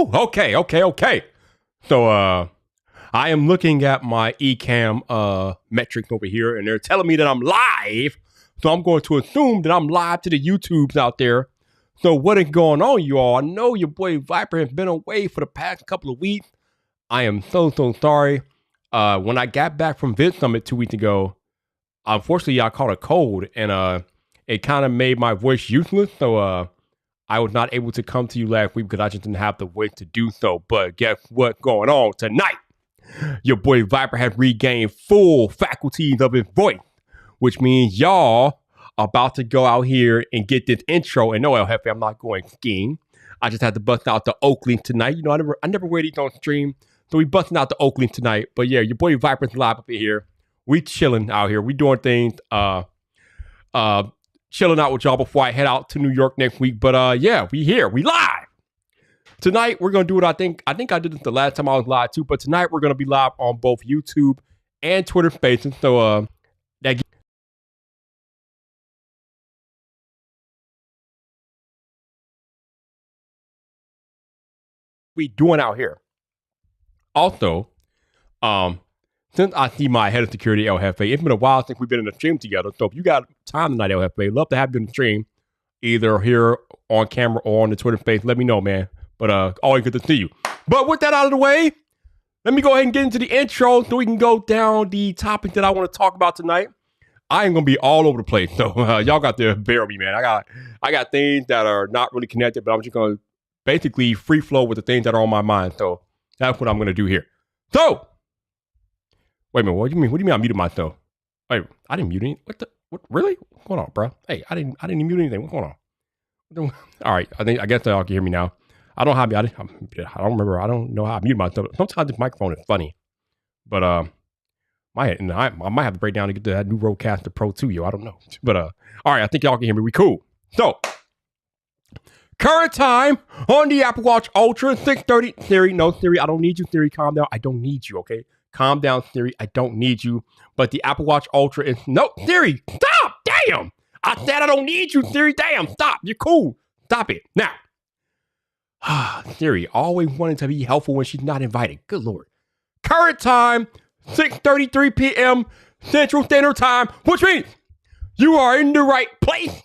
Woo! Okay. So, I am looking at my Ecamm metrics over here, and they're telling me that I'm live. So I'm going to assume that I'm live to the YouTubes out there. So what is going on, you all? I know your boy Viper has been away for the past couple of weeks. I am so sorry. When I got back from Vid Summit 2 weeks ago, unfortunately, I caught a cold, and it kind of made my voice useless. So I was not able to come to you last week because I just didn't have the voice to do so. But guess what's going on tonight? Your boy Viper has regained full faculties of his voice, which means y'all are about to go out here and get this intro. And no, El Jefe, I'm not going skiing. I just had to bust out the Oakley tonight. You know, I never wear these on stream. So we busting out the Oakley tonight. But yeah, your boy Viper's live up in here. We chilling out here. We doing things, chilling out with y'all before I head out to New York next week. But yeah, we here. We live. Tonight, we're going to do what I think I did this the last time I was live too. But tonight, we're going to be live on both YouTube and Twitter Spaces. So that we doing out here. Also, since I see my head of security, El Jefe, it's been a while since we've been in the stream together. So if you got time tonight, El Jefe, love to have you in the stream, either here on camera or on the Twitter space. Let me know, man. But always good to see you. But with that out of the way, let me go ahead and get into the intro so we can go down the topic that I want to talk about tonight. I am gonna be all over the place, so y'all got to bear with me, man. I got things that are not really connected, but I'm just gonna basically free flow with the things that are on my mind. So that's what I'm gonna do here. So wait a minute, what do you mean? What do you mean I muted myself? Wait, I didn't mute anything. What really? What's going on, bro? Hey, I didn't mute anything. What's going on? All right, I guess y'all can hear me now. I don't remember. I don't know how I mute myself. Sometimes this microphone is funny, but I might have to break down to get to that new Rodecaster Pro 2, yo. I don't know, but all right. I think y'all can hear me. We cool. So current time on the Apple Watch Ultra 6:30. Siri, no Siri, I don't need you. Siri, calm down. I don't need you. Okay, calm down, Siri. I don't need you. But the Apple Watch Ultra is no Siri. Stop! Damn! I said I don't need you, Siri. Damn! Stop! You're cool. Stop it now. Siri always wanted to be helpful when she's not invited. Good Lord. Current time, 6:33 p.m. Central Standard Time, which means you are in the right place.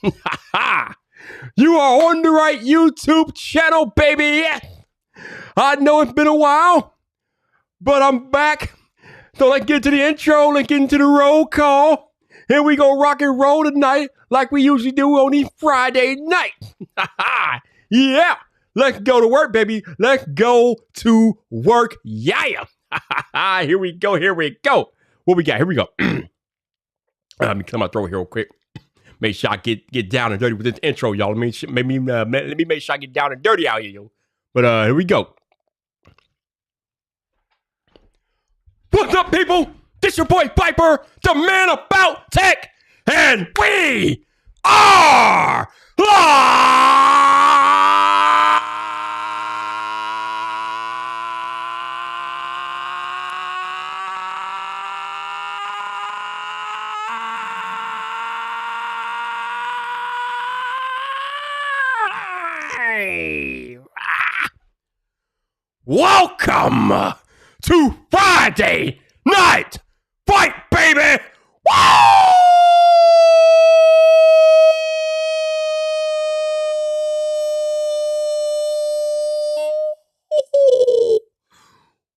You are on the right YouTube channel, baby. Yes. I know it's been a while, but I'm back. So let's get to the intro. Let's get into the roll call. And we go rock and roll tonight like we usually do on these Friday nights. Yeah. Let's go to work, baby. Let's go to work. Yeah. Here we go. What we got? Here we go. Let me clear my throat here real quick. Make sure I get down and dirty with this intro, y'all. Let me make sure I get down and dirty out here, yo. But here we go. What's up, people? This your boy Viper, the man about tech, and we are live. Welcome to Friday Night Fight, baby! Woo!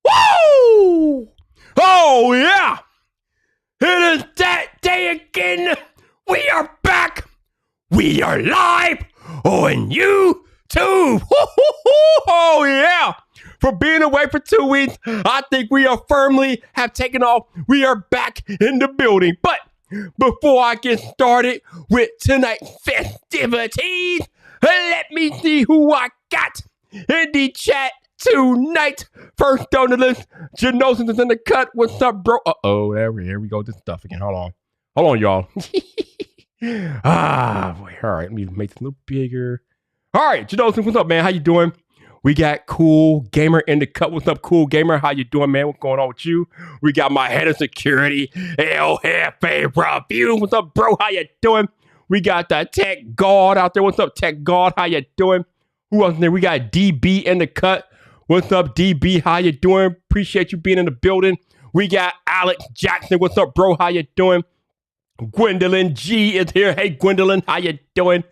Woo! Oh, yeah! It is that day again! We are back! We are live on YouTube! Oh, yeah! For being away for 2 weeks, I think we are firmly have taken off. We are back in the building. But before I get started with tonight's festivities, let me see who I got in the chat tonight. First on the list, Janosis is in the cut. What's up, bro? Uh-oh, here we go. This stuff again. Hold on, y'all. Boy. All right, let me make this a little bigger. All right, Janosis, what's up, man? How you doing? We got Cool Gamer in the cut. What's up, Cool Gamer? How you doing, man? What's going on with you? We got my head of security, El Jefe Review. What's up, bro? How you doing? We got the Tech God out there. What's up, Tech God? How you doing? Who else in there? We got DB in the cut. What's up, DB? How you doing? Appreciate you being in the building. We got Alex Jackson. What's up, bro? How you doing? Gwendolyn G is here. Hey, Gwendolyn, how you doing?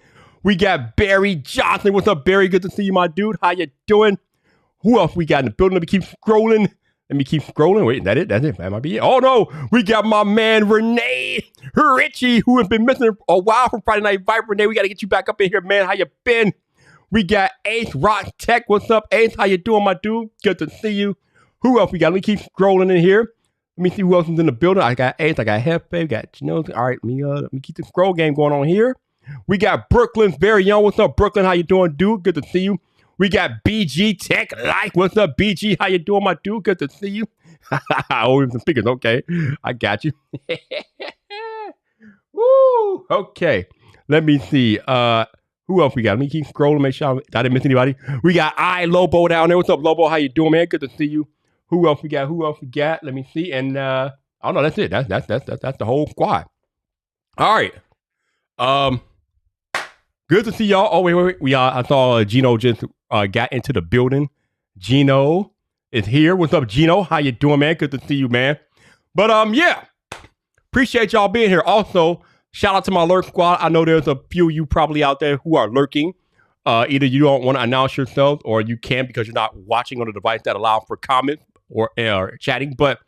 We got Barry Johnson. What's up, Barry? Good to see you, my dude. How you doing? Who else we got in the building? Let me keep scrolling. Wait, is that it? That's it. That might be it. Oh, no. We got my man, Renee Richie, who has been missing a while from Friday Night Viper. Renee, we got to get you back up in here, man. How you been? We got Ace Rock Tech. What's up, Ace? How you doing, my dude? Good to see you. Who else we got? Let me keep scrolling in here. Let me see who else is in the building. I got Ace. I got Hefe. We got All right, let me keep the scroll game going on here. We got Brooklyn's very young. What's up, Brooklyn? How you doing, dude? Good to see you. We got BG Tech Like. What's up, BG? How you doing, my dude? Good to see you. Oh, some speakers. Okay, I got you. Woo. Okay. Let me see. Who else we got? Let me keep scrolling. Make sure I didn't miss anybody. We got Lobo down there. What's up, Lobo? How you doing, man? Good to see you. Who else we got? Let me see. And I don't know. That's it. That's the whole squad. All right. Good to see y'all. Oh, wait. I saw Gino just got into the building. Gino is here. What's up, Gino? How you doing, man? Good to see you, man. But yeah. Appreciate y'all being here. Also, shout out to my lurk squad. I know there's a few of you probably out there who are lurking. Either you don't want to announce yourself or you can because you're not watching on a device that allows for comments or chatting. But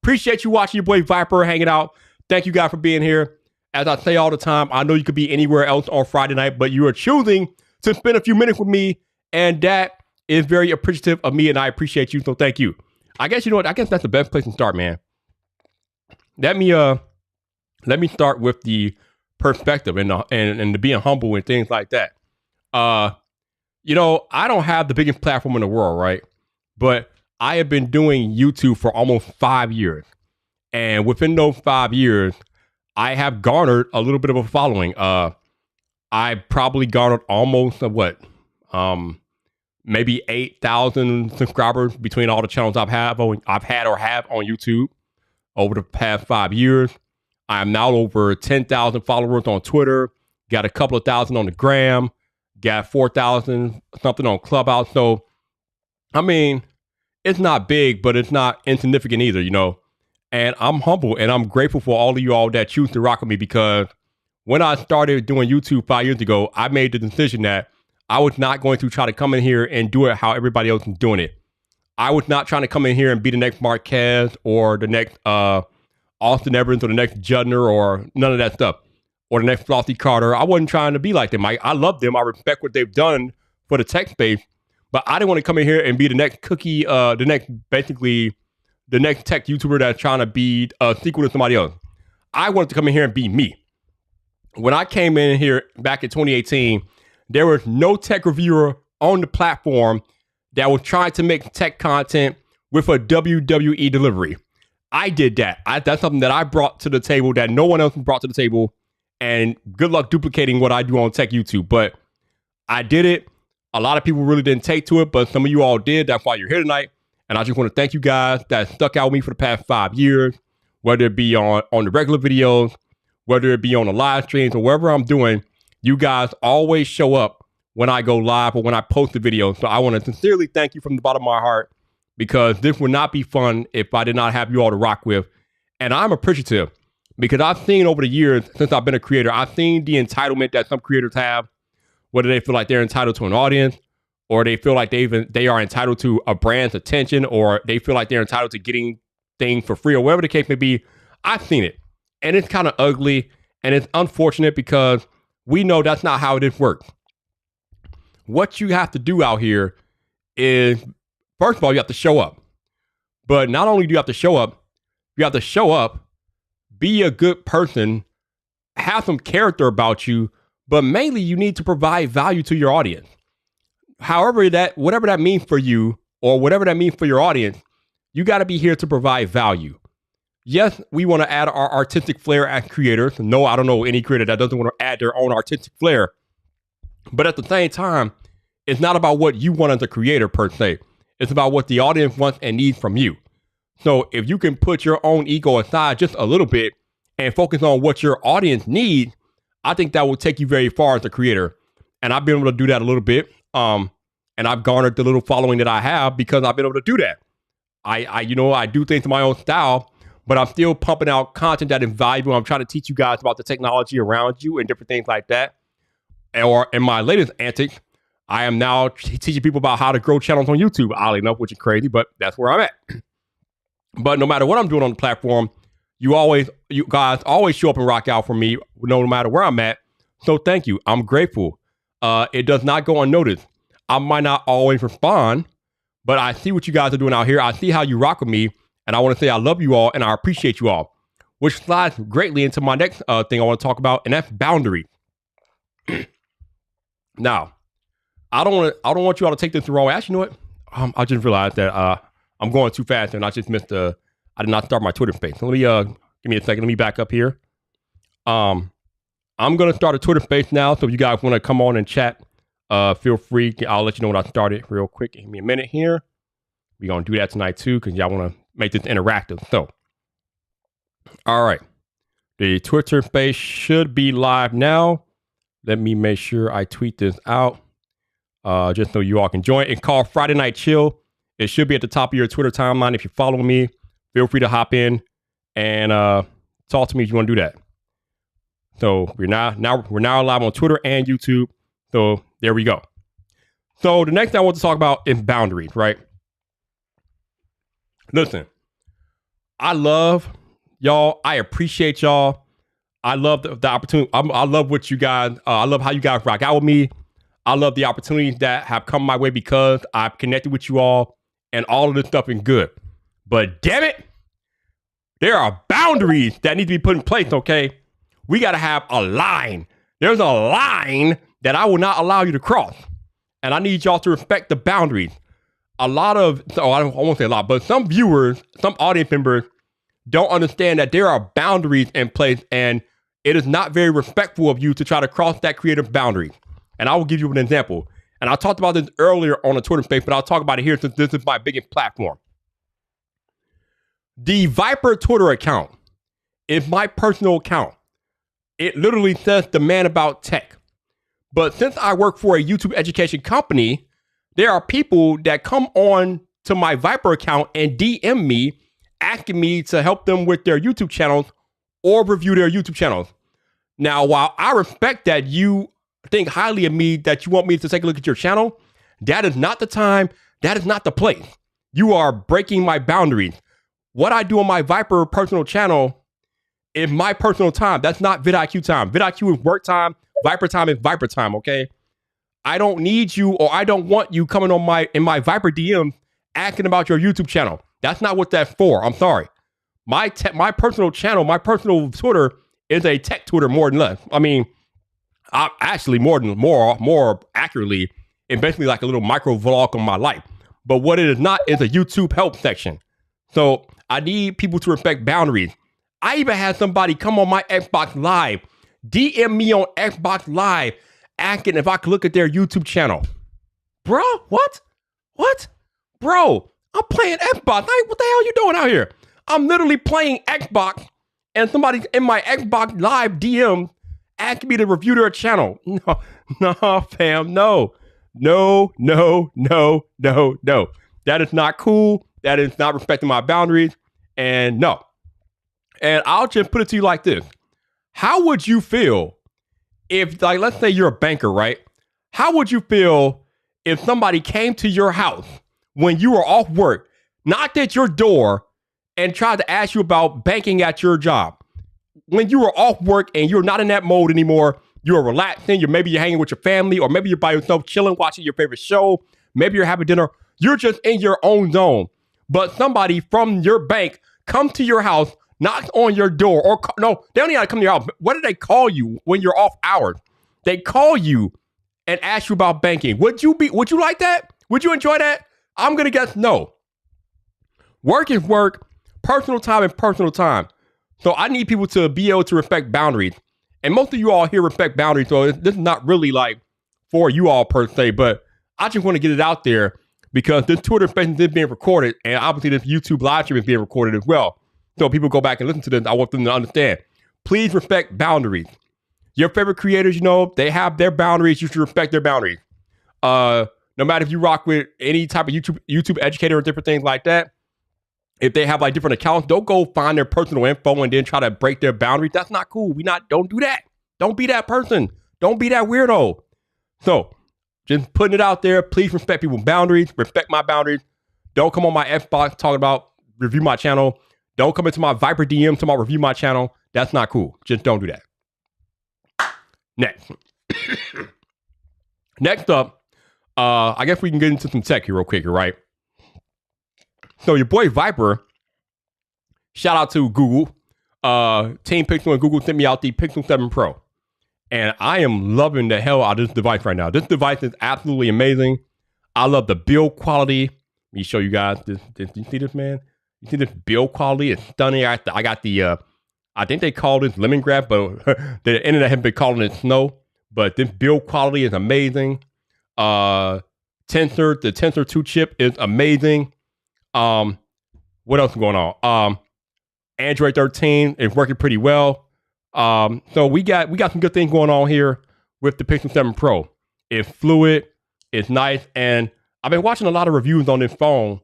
appreciate you watching your boy Viper hanging out. Thank you guys for being here. As I say all the time, I know you could be anywhere else on Friday night, but you are choosing to spend a few minutes with me. And that is very appreciative of me, and I appreciate you. So thank you. I guess, you know what? I guess that's the best place to start, man. Let me start with the perspective and the being humble and things like that. You know, I don't have the biggest platform in the world, right? But I have been doing YouTube for almost 5 years. And within those 5 years, I have garnered a little bit of a following. I probably garnered almost maybe 8,000 subscribers between all the channels I've had or have on YouTube over the past 5 years. I'm now over 10,000 followers on Twitter, got a couple of thousand on the gram, got 4,000 something on Clubhouse. So, I mean, it's not big, but it's not insignificant either, you know. And I'm humble and I'm grateful for all of you all that choose to rock with me, because when I started doing YouTube 5 years ago, I made the decision that I was not going to try to come in here and do it how everybody else is doing it. I was not trying to come in here and be the next Marquez or the next Austin Evans or the next Judner or none of that stuff, or the next Flossie Carter. I wasn't trying to be like them. I love them. I respect what they've done for the tech space, but I didn't want to come in here and be the next cookie, the next tech YouTuber that's trying to be a sequel to somebody else. I wanted to come in here and be me. When I came in here back in 2018, there was no tech reviewer on the platform that was trying to make tech content with a WWE delivery. I did that. That's something that I brought to the table that no one else brought to the table. And good luck duplicating what I do on tech YouTube. But I did it. A lot of people really didn't take to it, but some of you all did. That's why you're here tonight. And I just want to thank you guys that stuck out with me for the past 5 years, whether it be on the regular videos, whether it be on the live streams or wherever I'm doing. You guys always show up when I go live or when I post the video. So I want to sincerely thank you from the bottom of my heart, because this would not be fun if I did not have you all to rock with. And I'm appreciative because I've seen over the years since I've been a creator, I've seen the entitlement that some creators have, whether they feel like they're entitled to an audience, or they feel like they are entitled to a brand's attention, or they feel like they're entitled to getting things for free, or whatever the case may be. I've seen it. And it's kind of ugly, and it's unfortunate because we know that's not how it works. What you have to do out here is, first of all, you have to show up. But not only do you have to show up, be a good person, have some character about you, but mainly you need to provide value to your audience. Whatever that means for you, or whatever that means for your audience, you got to be here to provide value. Yes, we want to add our artistic flair as creators. No, I don't know any creator that doesn't want to add their own artistic flair. But at the same time, it's not about what you want as a creator per se. It's about what the audience wants and needs from you. So if you can put your own ego aside just a little bit and focus on what your audience needs, I think that will take you very far as a creator. And I've been able to do that a little bit. And And I've garnered the little following that I have because I've been able to do that. I do things in my own style, but I'm still pumping out content that is valuable. I'm trying to teach you guys about the technology around you and different things like that. Or in my latest antics, I am now teaching people about how to grow channels on YouTube, oddly enough, which is crazy, but that's where I'm at. But no matter what I'm doing on the platform, you guys always show up and rock out for me, no matter where I'm at. So thank you. I'm grateful. It does not go unnoticed. I might not always respond, but I see what you guys are doing out here. I see how you rock with me, and I want to say I love you all and I appreciate you all, which slides greatly into my next thing I want to talk about, and that's boundaries. Now, I don't want you all to take this the wrong way. Actually, you know what? I just realized that I'm going too fast, and I just missed I did not start my Twitter space. So let me give me a second. Let me back up here. I'm gonna start a Twitter space now. So if you guys want to come on and chat, feel free. I'll let you know when I started real quick. Give me a minute here. We're gonna do that tonight too, because y'all want to make this interactive. So, all right, the Twitter space should be live now. Let me make sure I tweet this out, just so you all can join. It's called Friday Night Chill. It should be at the top of your Twitter timeline. If you're following me, feel free to hop in and talk to me if you want to do that. So we're now live on Twitter and YouTube. So there we go. So the next thing I want to talk about is boundaries, right? Listen, I love y'all. I appreciate y'all. I love the opportunity. I love what you guys, I love how you guys rock out with me. I love the opportunities that have come my way because I've connected with you all, and all of this stuff is good. But damn it, there are boundaries that need to be put in place, okay? We got to have a line. There's a line that I will not allow you to cross. And I need y'all to respect the boundaries. I won't say a lot, but some viewers, some audience members don't understand that there are boundaries in place, and it is not very respectful of you to try to cross that creative boundary. And I will give you an example. And I talked about this earlier on the Twitter space, but I'll talk about it here since this is my biggest platform. The Viper Twitter account is my personal account. It literally says the man about tech. But since I work for a YouTube education company, there are people that come on to my Viper account and DM me, asking me to help them with their YouTube channels or review their YouTube channels. Now, while I respect that you think highly of me, that you want me to take a look at your channel, that is not the time. That is not the place. You are breaking my boundaries. What I do on my Viper personal channel is my personal time. That's not vidIQ time. vidIQ is work time. Viper time is Viper time, okay? I don't need you, or I don't want you coming on in my Viper DM asking about your YouTube channel. That's not what that's for. I'm sorry. My personal channel, my personal Twitter is a tech Twitter more than less. I mean, actually more accurately, it's basically like a little micro vlog on my life. But what it is not is a YouTube help section. So I need people to respect boundaries. I even had somebody come on my Xbox Live, DM me on Xbox Live, asking if I could look at their YouTube channel. Bro, what? Bro, I'm playing Xbox. What the hell are you doing out here? I'm literally playing Xbox, and somebody's in my Xbox Live DM asking me to review their channel. No, fam, no. That is not cool. That is not respecting my boundaries. And no. And I'll just put it to you like this. How would you feel if, like, let's say you're a banker, right? How would you feel if somebody came to your house when you were off work, knocked at your door, and tried to ask you about banking at your job? When you were off work and you're not in that mode anymore, you're relaxing, maybe you're hanging with your family, or maybe you're by yourself chilling, watching your favorite show, maybe you're having dinner, you're just in your own zone. But somebody from your bank comes to your house, knocks on your door, or no, they don't even have to come to your house. What do they call you when you're off hours? They call you and ask you about banking. Would you like that? Would you enjoy that? I'm gonna guess no. Work is work, personal time is personal time. So I need people to be able to respect boundaries. And most of you all here respect boundaries, so this is not really like for you all per se, but I just want to get it out there because this Twitter space is being recorded, and obviously this YouTube live stream is being recorded as well. So people go back and listen to this. I want them to understand. Please respect boundaries. Your favorite creators, they have their boundaries. You should respect their boundaries. No no matter if you rock with any type of YouTube educator or different things like that, if they have like different accounts, don't go find their personal info and then try to break their boundaries. That's not cool. Don't do that. Don't be that person. Don't be that weirdo. So just putting it out there. Please respect people's boundaries. Respect my boundaries. Don't come on my Xbox talking about review my channel. Don't come into my Viper DM talking about review my channel. That's not cool. Just don't do that. Next. Next up, I guess we can get into some tech here real quick, right? So your boy Viper, shout out to Google. Team Pixel and Google sent me out the Pixel 7 Pro. And I am loving the hell out of this device right now. This device is absolutely amazing. I love the build quality. Let me show you guys this. You see this, man? You see this build quality? It's stunning. I got the, I think they called it lemongrass, but the internet has been calling it snow. But this build quality is amazing. The Tensor 2 chip is amazing. What else is going on? Android 13 is working pretty well. So we got some good things going on here with the Pixel 7 Pro. It's fluid, it's nice, and I've been watching a lot of reviews on this phone.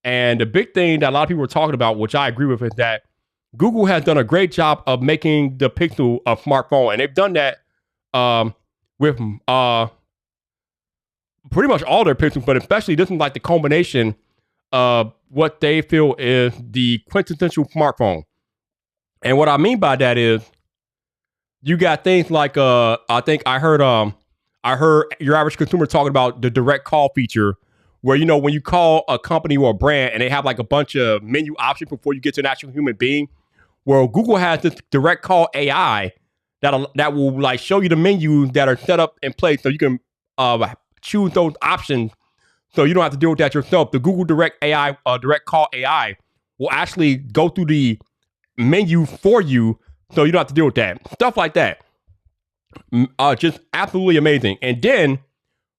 And the big thing that a lot of people are talking about, which I agree with, is that Google has done a great job of making the Pixel a smartphone, and they've done that with pretty much all their Pixels, but especially this is like the combination of what they feel is the quintessential smartphone. And what I mean by that is you got things like I think I heard your average consumer talking about the direct call feature, where, you know, when you call a company or a brand and they have like a bunch of menu options before you get to an actual human being. Well, Google has this direct call AI that will like show you the menus that are set up in place, so you can choose those options, so you don't have to deal with that yourself. The Google Direct AI, Direct Call AI, will actually go through the menu for you, so you don't have to deal with that. Stuff like that. Just absolutely amazing. And then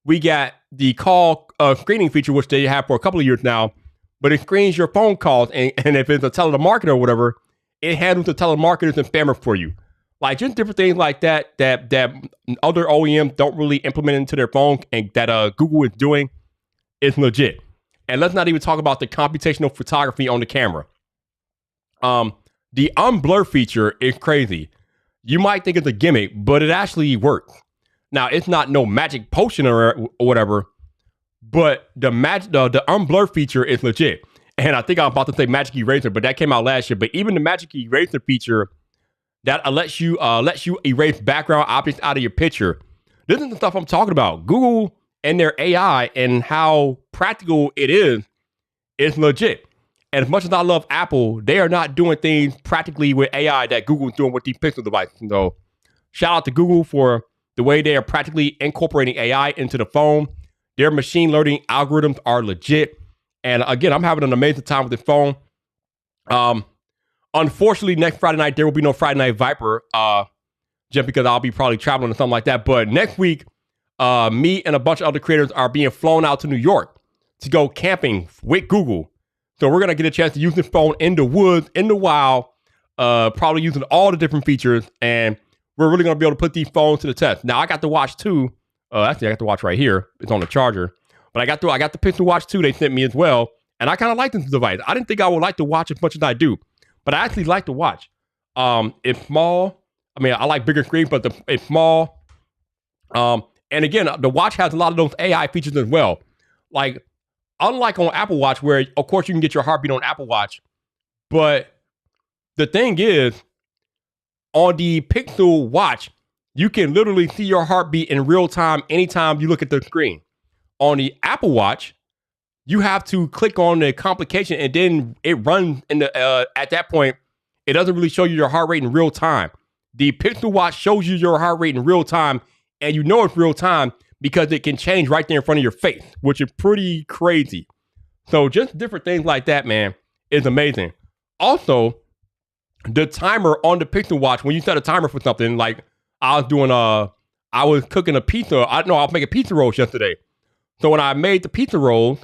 we got the call screening feature, which they have for a couple of years now, but it screens your phone calls, and if it's a telemarketer or whatever, it handles the telemarketers and spammers for you. Like just different things like that other OEMs don't really implement into their phone, and that Google is doing is legit. And let's not even talk about the computational photography on the camera. The unblur feature is crazy. You might think it's a gimmick, but it actually works. Now, it's not no magic potion or whatever, but the unblur feature is legit. And I think I'm about to say Magic Eraser, but that came out last year. But even the Magic Eraser feature that lets you erase background objects out of your picture. This is the stuff I'm talking about. Google and their AI and how practical it is legit. And as much as I love Apple, they are not doing things practically with AI that Google's doing with these Pixel devices. So shout out to Google for the way they are practically incorporating AI into the phone. Their machine learning algorithms are legit. And again, I'm having an amazing time with this phone. Unfortunately, next Friday night, there will be no Friday Night Viper, just because I'll be probably traveling or something like that. But next week, me and a bunch of other creators are being flown out to New York to go camping with Google. So we're going to get a chance to use this phone in the woods, in the wild, probably using all the different features. And we're really going to be able to put these phones to the test. Now, I got the Watch 2. Actually, I got the watch right here. It's on the charger. But I got the Pixel Watch 2 they sent me as well. And I kind of like this device. I didn't think I would like to watch as much as I do. But I actually like to watch. It's small. I mean, I like bigger screens, but it's small. And again, the watch has a lot of those AI features as well. Like, unlike on Apple Watch, where, of course, you can get your heartbeat on Apple Watch. But the thing is, on the Pixel Watch, you can literally see your heartbeat in real time anytime you look at the screen. On the Apple Watch, you have to click on the complication, and then it runs in the at that point, it doesn't really show you your heart rate in real time. The Pixel Watch shows you your heart rate in real time, and you know it's real time because it can change right there in front of your face, which is pretty crazy. So just different things like that, man, is amazing. Also, the timer on the Pixel Watch, when you set a timer for something, like I was cooking a pizza. I was making pizza rolls yesterday. So when I made the pizza rolls,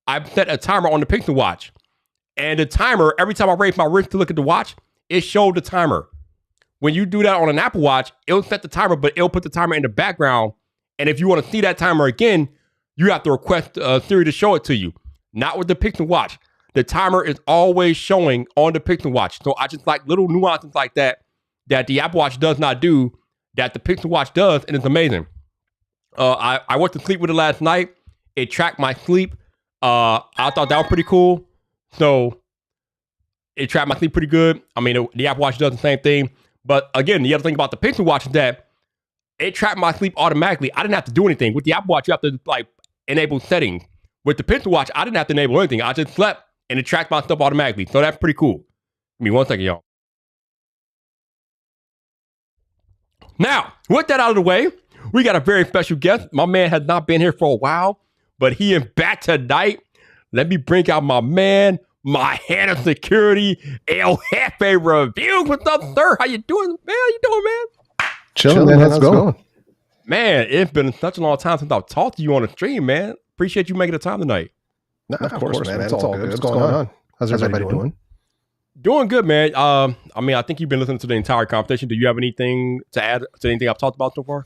I set a timer on the Pixel Watch. And the timer, every time I raise my wrist to look at the watch, it showed the timer. When you do that on an Apple Watch, it'll set the timer, but it'll put the timer in the background. And if you want to see that timer again, you have to request Siri to show it to you. Not with the Pixel Watch. The timer is always showing on the Pixel Watch. So I just like little nuances like that the Apple Watch does not do, that the Pixel Watch does, and it's amazing. I went to sleep with it last night. It tracked my sleep. I thought that was pretty cool. So it tracked my sleep pretty good. I mean, the Apple Watch does the same thing. But again, the other thing about the Pixel Watch is that it tracked my sleep automatically. I didn't have to do anything. With the Apple Watch, you have to like enable settings. With the Pixel Watch, I didn't have to enable anything. I just slept and it tracked my stuff automatically. So that's pretty cool. Give me 1 second, y'all. Now, with that out of the way, we got a very special guest. My man has not been here for a while, but he is back tonight. Let me bring out my man, my head of security, El Jefe Reviews. What's up, sir? How you doing, man? How you doing, man? Chilling, man. How's it going? Man, it's been such a long time since I've talked to you on the stream, man. Appreciate you making the time tonight. No, of course, man. It's all good. What's going on? How's everybody doing? Doing good, man. I mean, I think you've been listening to the entire conversation. Do you have anything to add to anything I've talked about so far?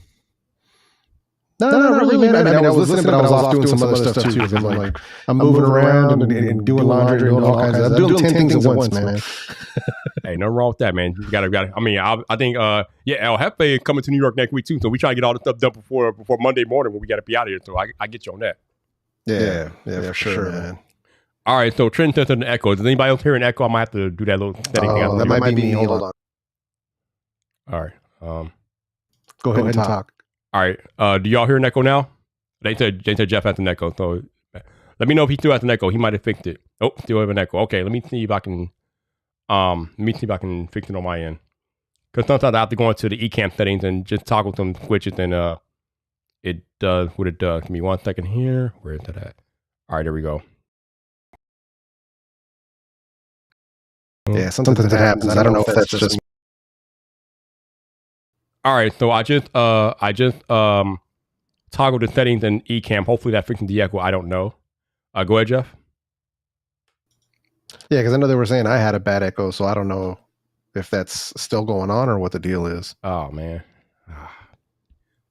No, not really, man. I mean, I was listening, but I was off doing some other stuff too. I'm moving around and doing laundry and doing all kinds of stuff. I'm doing 10 things at once, man. Hey, nothing wrong with that, man. You gotta. I mean, I think, El Jefe is coming to New York next week too. So we try to get all this stuff done before Monday morning when we gotta be out of here. So I get you on that. Yeah, for sure, man. All right, so Trent says an echo. Does anybody else hear an echo? I might have to do that little setting thing. That might be me. Hold on. All right. Go ahead and talk. All right. Do y'all hear an echo now? They said Jeff has an echo. So let me know if he still has an echo. He might have fixed it. Oh, still have an echo. Okay, let me see if I can fix it on my end. Because sometimes I have to go into the Ecamm settings and just toggle some switches, and it does what it does. Give me 1 second here. Where is that at? All right, there we go. Yeah, sometimes that happens. I don't know if that's just. All right, so I just toggled the settings in Ecamm. Hopefully that fixes the echo. I don't know. Go ahead, Jeff. Yeah, because I know they were saying I had a bad echo, so I don't know if that's still going on or what the deal is. Oh man,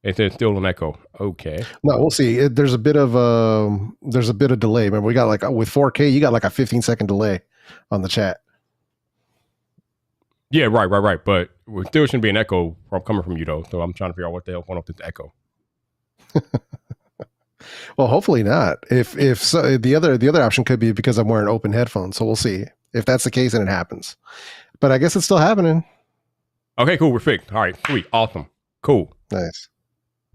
it's still an echo. Okay. No, we'll see. There's a bit of delay. Remember, we got like with 4K, you got like a 15-second delay on the chat. Yeah, right. But there still shouldn't be an echo coming from you though. So I'm trying to figure out what the hell going on with this echo. Well, hopefully not. If so, the other option could be because I'm wearing open headphones. So we'll see. If that's the case, then it happens. But I guess it's still happening. Okay, cool. We're fixed. All right, sweet, awesome, cool, nice.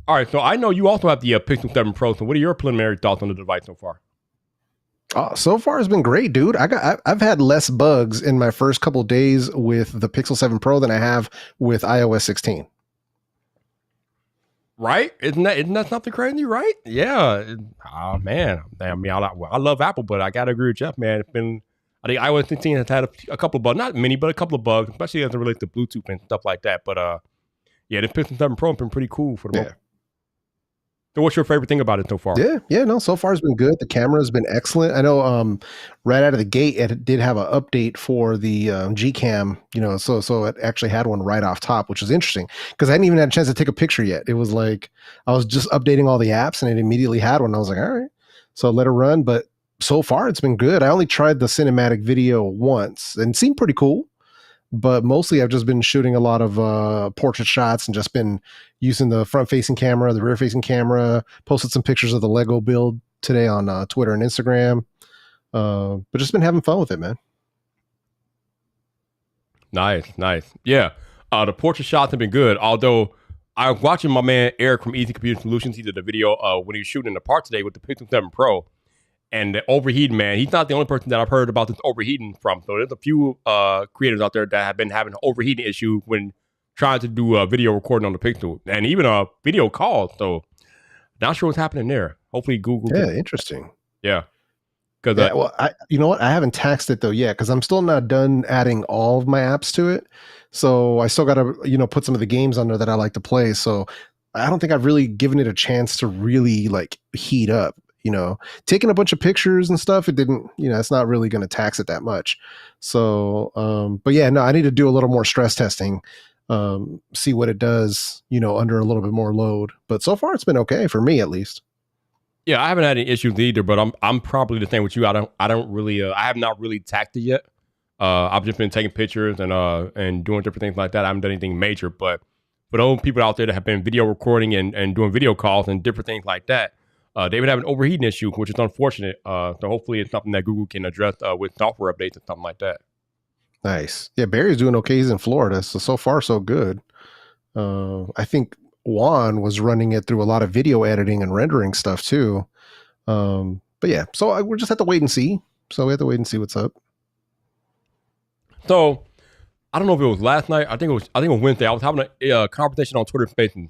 All right, so I know you also have the Pixel 7 Pro. So what are your preliminary thoughts on the device so far? So far it's been great, dude. I've had less bugs in my first couple of days with the Pixel 7 Pro than I have with iOS 16. Right? Isn't that something crazy? Right? Yeah. Oh man. I mean, I love Apple, but I gotta agree with Jeff, man. I think iOS 16 has had a couple of bugs, not many, but a couple of bugs, especially as it relates to Bluetooth and stuff like that. But yeah, the Pixel 7 Pro has been pretty cool for the moment. So what's your favorite thing about it so far? No, so far it's been good. The camera has been excellent. I know right out of the gate, it did have an update for the Gcam, so it actually had one right off top, which was interesting because I hadn't even had a chance to take a picture yet. It was like, I was just updating all the apps and it immediately had one. I was like, all right. So I let it run, but so far it's been good. I only tried the cinematic video once and it seemed pretty cool. But mostly I've just been shooting a lot of portrait shots and just been using the front-facing camera, the rear-facing camera, posted some pictures of the Lego build today on Twitter and Instagram. But just been having fun with it, man. Nice. Yeah, the portrait shots have been good. Although I was watching my man Eric from Easy Computer Solutions. He did a video when he was shooting the part today with the Pixel 7 Pro. And the overheating, man, he's not the only person that I've heard about this overheating from. So there's a few creators out there that have been having an overheating issue when trying to do a video recording on the Pixel and even a video call. So not sure what's happening there. Hopefully Google. Yeah, interesting. Yeah. Well, you know what? I haven't taxed it though yet because I'm still not done adding all of my apps to it. So I still got to, put some of the games on there that I like to play. So I don't think I've really given it a chance to really like heat up. Taking a bunch of pictures and stuff, it didn't, it's not really going to tax it that much. So, but yeah, no, I need to do a little more stress testing, see what it does, under a little bit more load. But so far it's been okay for me, at least. Yeah, I haven't had any issues either, but I'm probably the same with you. I don't really I have not really tacked it yet. I've just been taking pictures and doing different things like that. I haven't done anything major, but for those people out there that have been video recording and doing video calls and different things like that, they would have an overheating issue, which is unfortunate. So hopefully it's something that Google can address with software updates and something like that. Nice. Yeah, Barry's doing okay. He's in Florida, so far so good. I think Juan was running it through a lot of video editing and rendering stuff too. But yeah, so we'll just have to wait and see. So we have to wait and see what's up. So I don't know if it was last night. I think it was Wednesday. I was having a conversation on Twitter Spaces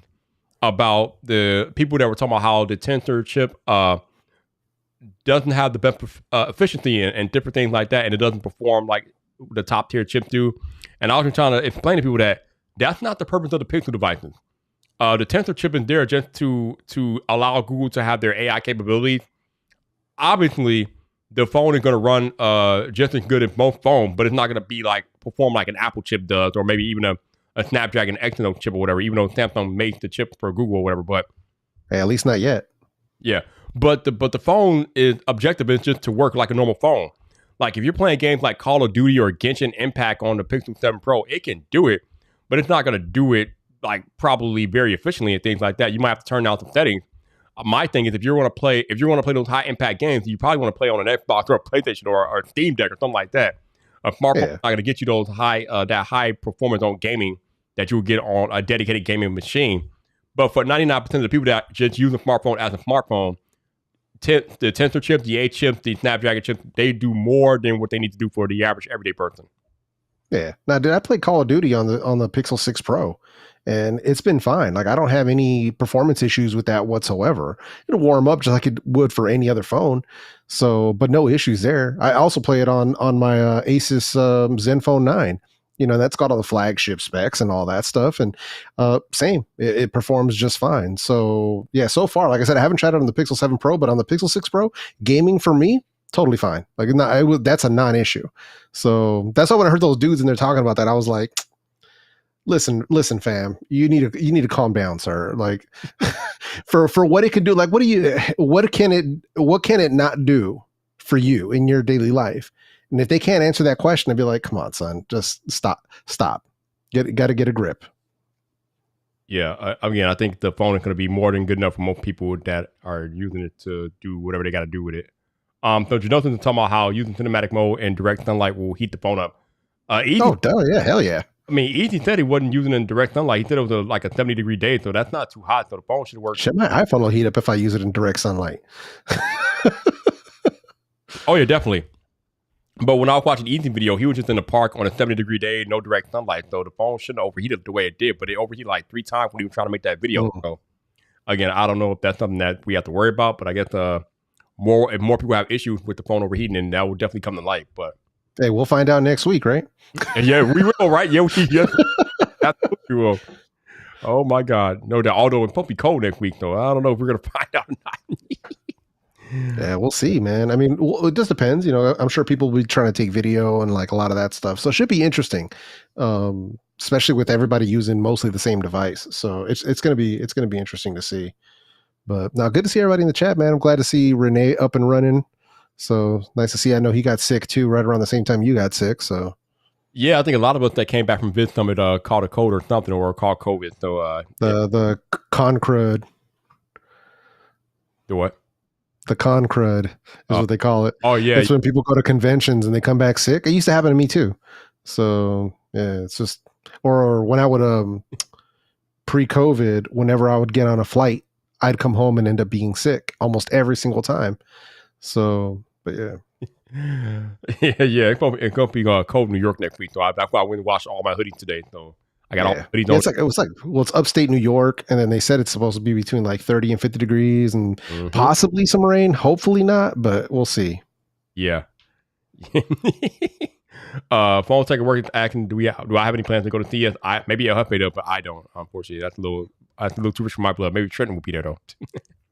about the people that were talking about how the Tensor chip doesn't have the best efficiency and different things like that, and it doesn't perform like the top tier chips do. And I was trying to explain to people that that's not the purpose of the Pixel devices. The Tensor chip is there just to allow Google to have their AI capabilities. Obviously, the phone is going to run just as good as most phones, but it's not going to be like perform like an Apple chip does, or maybe even a Snapdragon Exynos chip or whatever, even though Samsung made the chip for Google or whatever. But hey, at least not yet. Yeah, but the phone is objective is just to work like a normal phone. Like if you're playing games like Call of Duty or Genshin Impact on the Pixel 7 Pro, it can do it, but it's not going to do it like probably very efficiently and things like that. You might have to turn down some settings. My thing is if you're going to play those high impact games, you probably want to play on an Xbox or a PlayStation or a Steam Deck or something like that. A smartphone is not going to get you those high performance on gaming that you would get on a dedicated gaming machine. But for 99% of the people that just use a smartphone as a smartphone, the Tensor chip, the A chip, the Snapdragon chip, they do more than what they need to do for the average everyday person. Yeah. Now, did I play Call of Duty on the Pixel 6 Pro? And it's been fine. Like I don't have any performance issues with that whatsoever. It'll warm up just like it would for any other phone. So, but no issues there. I also play it on my Asus Zenfone 9. You know, that's got all the flagship specs and all that stuff. And same, it performs just fine. So yeah, so far, like I said, I haven't tried it on the Pixel 7 Pro, but on the Pixel 6 Pro, gaming for me, totally fine. Like that's a non-issue. So that's why when I heard those dudes and they're talking about that, I was like, listen, fam, you need to calm down, sir. Like for what it can do, like what can it not do for you in your daily life? And if they can't answer that question, I'd be like, come on, son, just stop. Got to get a grip. Yeah, again, I think the phone is going to be more than good enough for most people that are using it to do whatever they got to do with it. So Janothan's talking about how using cinematic mode and direct sunlight will heat the phone up. Yeah, hell yeah. I mean, Easy said he wasn't using it in direct sunlight. He said it was like a 70-degree day, so that's not too hot. So the phone should work. Shit, my iPhone will heat up if I use it in direct sunlight. Oh yeah, definitely. But when I was watching Easy video, he was just in the park on a 70-degree day, no direct sunlight. So the phone shouldn't have overheated the way it did, but it overheated like 3 times when he was trying to make that video. So again, I don't know if that's something that we have to worry about, but I guess if more people have issues with the phone overheating, then that will definitely come to light. But hey, we'll find out next week, right? Yeah, we will, right? Yeah, absolutely will. Oh my God, no doubt. Although it's supposed to be cold next week, though. I don't know if we're gonna find out or not. Yeah, we'll see, man. I mean, it just depends. You know, I'm sure people will be trying to take video and like a lot of that stuff. So it should be interesting, especially with everybody using mostly the same device. So it's gonna be interesting to see. But now, good to see everybody in the chat, man. I'm glad to see Renee up and running. So nice to see. I know he got sick too, right around the same time you got sick. So yeah, I think a lot of us that came back from Vid Summit caught a cold or something, or caught COVID. So the con crud. The what? The con crud is what they call it. Oh yeah, it's when people go to conventions and they come back sick. It used to happen to me too. So yeah, it's just or when I would pre-COVID, whenever I would get on a flight, I'd come home and end up being sick almost every single time. So, but yeah. yeah, it's going to be cold in New York next week. So that's why I went and washed all my hoodies today. So I got all hoodies on. It's upstate New York, and then they said it's supposed to be between like 30 and 50 degrees and possibly some rain. Hopefully not, but we'll see. Yeah. Phone tech working acting. Do I have any plans to go to CES? Maybe I'll help it up, but I don't. Unfortunately, that's a little too rich for my blood. Maybe Trenton will be there though.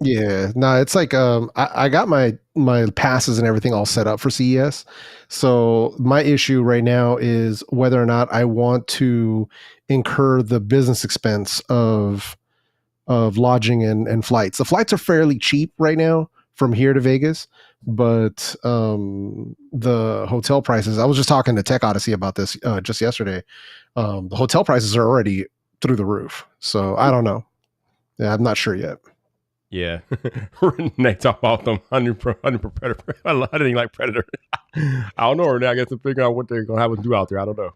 Yeah, no, it's like I got my passes and everything all set up for CES. So my issue right now is whether or not I want to incur the business expense of of lodging and flights. The flights are fairly cheap right now from here to Vegas, but the hotel prices, I was just talking to Tech Odyssey about this just yesterday. The hotel prices are already through the roof. So I don't know. Yeah, I'm not sure yet. Yeah. Renee talk about them 100 Predator. I didn't like Predator. I don't know, Renee. I guess to figure out what they're going to have us do out there. I don't know.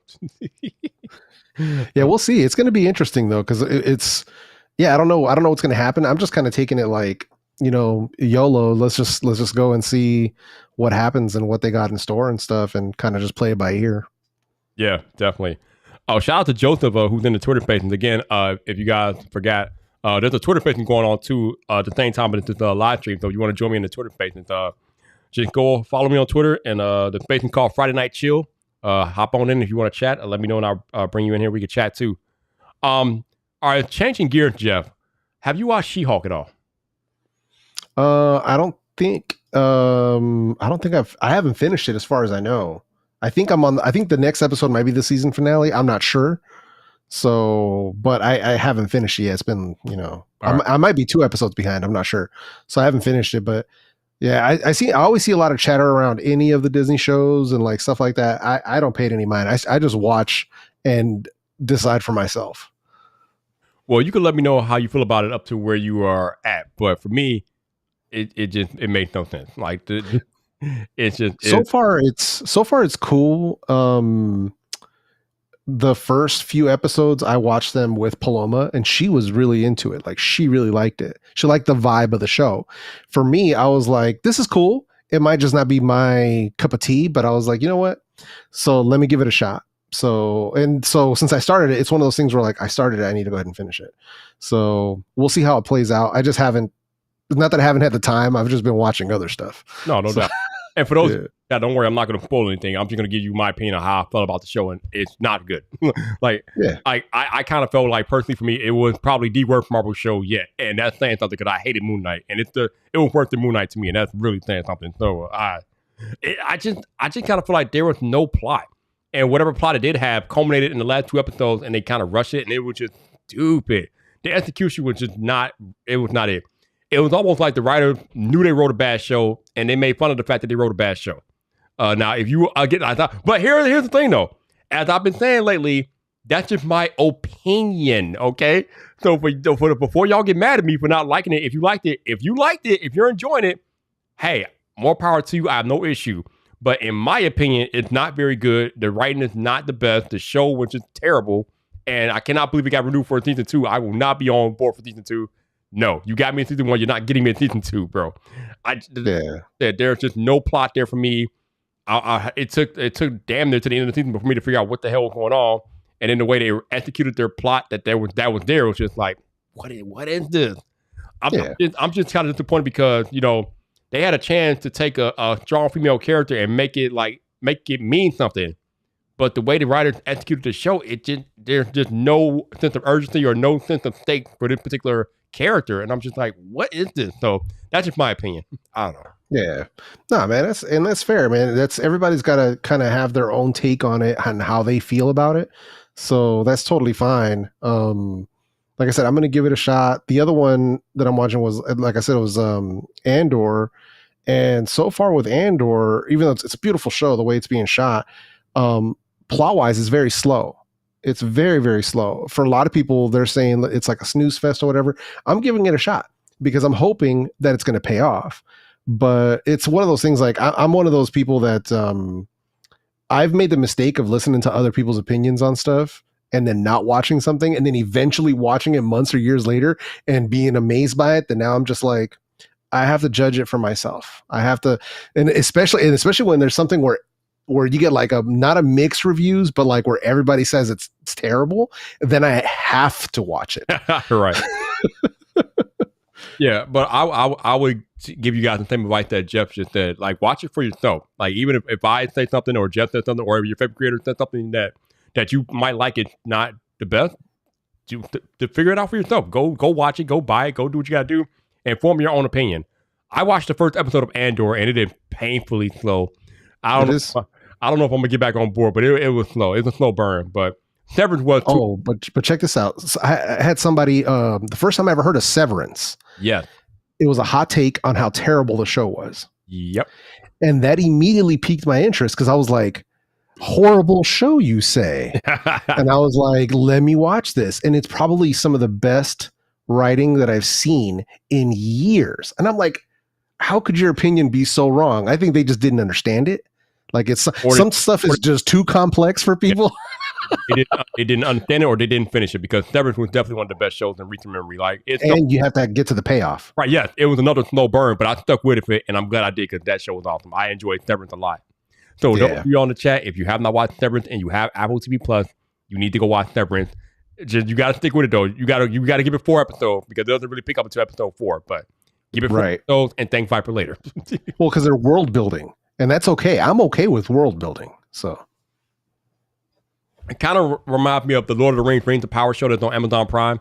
Yeah, we'll see. It's going to be interesting though, because it's I don't know what's going to happen. I'm just kind of taking it like, YOLO. Let's just go and see what happens and what they got in store and stuff, and kind of just play it by ear. Yeah, definitely. Oh, shout out to Joseph, who's in the Twitter space. And again, if you guys forgot, there's a Twitter space going on too at the same time, but it's a live stream. So if you want to join me in the Twitter space, just go follow me on Twitter, and the space is called Friday Night Chill. Hop on in if you want to chat. Let me know, and I'll bring you in here. We can chat too. All right, changing gears, Jeff. Have you watched She-Hulk at all? I haven't finished it as far as I know. I think the next episode might be the season finale. I'm not sure. So, but I haven't finished it yet. It's been, I might be 2 episodes behind. I'm not sure. So I haven't finished it, but yeah, I always see a lot of chatter around any of the Disney shows and like stuff like that. I don't pay it any mind. I just watch and decide for myself. Well, you can let me know how you feel about it up to where you are at. But for me, it makes no sense. Like so far it's cool. The first few episodes I watched them with Paloma, and she was really into it. Like, she really liked it. She liked the vibe of the show. For me, I was like, this is cool. It might just not be my cup of tea, but I was like, you know what? So let me give it a shot. So since I started it, it's one of those things where like I started it, I need to go ahead and finish it. So we'll see how it plays out. I just haven't, not that I haven't had the time. I've just been watching other stuff. No doubt. And for those, don't worry, I'm not going to spoil anything. I'm just going to give you my opinion on how I felt about the show, and it's not good. I kind of felt like, personally for me, it was probably the worst Marvel show yet, and that's saying something because I hated Moon Knight, and it was worse than Moon Knight to me, and that's really saying something. So I just kind of feel like there was no plot, and whatever plot it did have culminated in the last 2 episodes, and they kind of rushed it, and it was just stupid. The execution was just not. It was not it. It was almost like the writer knew they wrote a bad show, and they made fun of the fact that they wrote a bad show. Now, if you but here's the thing though. As I've been saying lately, that's just my opinion. Okay, so before y'all get mad at me for not liking it, if you liked it, if you're enjoying it, hey, more power to you. I have no issue. But in my opinion, it's not very good. The writing is not the best. The show was just terrible, and I cannot believe it got renewed for season 2. I will not be on board for season 2. No, you got me in season 1. You're not getting me in season 2, bro. There's just no plot there for me. It took damn near to the end of the season for me to figure out what the hell was going on. And then the way they executed their plot that was just like, what is this? I'm just kind of disappointed because they had a chance to take a strong female character and make it mean something. But the way the writers executed the show, there's just no sense of urgency or no sense of stake for this particular character, and I'm just like, what is this? So that's just my opinion. I don't know. Yeah, no, man, that's fair, man. That's everybody's got to kind of have their own take on it and how they feel about it. So that's totally fine. Like I said, I'm going to give it a shot. The other one that I'm watching was, like I said, it was Andor, and so far with Andor, even though it's a beautiful show, the way it's being shot, plot wise, is very slow. It's very, very slow. For a lot of people, they're saying it's like a snooze fest or whatever. I'm giving it a shot because I'm hoping that it's going to pay off. But it's one of those things, like I'm one of those people that I've made the mistake of listening to other people's opinions on stuff and then not watching something and then eventually watching it months or years later and being amazed by it. Then now I'm just like, I have to judge it for myself. I have to, and especially when there's something where you get like not a mixed reviews, but like where everybody says it's terrible, then I have to watch it. Right. Yeah, but I would give you guys the same advice that Jeff just said. Like, watch it for yourself. Like, even if I say something or Jeff says something or your favorite creator says something that you might like, it's not the best, to figure it out for yourself. Go watch it, go buy it, go do what you got to do, and form your own opinion. I watched the first episode of Andor, and it is painfully slow. I don't know if I'm going to get back on board, but it was slow. It was a slow burn. But Severance was too. Oh, but check this out. So I had somebody the first time I ever heard of Severance. Yes. It was a hot take on how terrible the show was. Yep. And that immediately piqued my interest because I was like, horrible show, you say? And I was like, let me watch this. And it's probably some of the best writing that I've seen in years. And I'm like, how could your opinion be so wrong? I think they just didn't understand it. Like some stuff is just too complex for people. They didn't understand it, or they didn't finish it, because Severance was definitely one of the best shows in recent memory. Like, you have to get to the payoff. Right? Yes, it was another slow burn, but I stuck with it, and I'm glad I did, because that show was awesome. I enjoyed Severance a lot. So don't be on the chat if you have not watched Severance and you have Apple TV Plus. You need to go watch Severance. You got to stick with it though. You got to give it 4 episodes, because it doesn't really pick up until episode 4. But give it 4 episodes and thank Viper later. Well, because they're world building, and that's okay. I'm okay with world building. So. It kind of reminds me of the Lord of the Rings of Power show that's on Amazon Prime.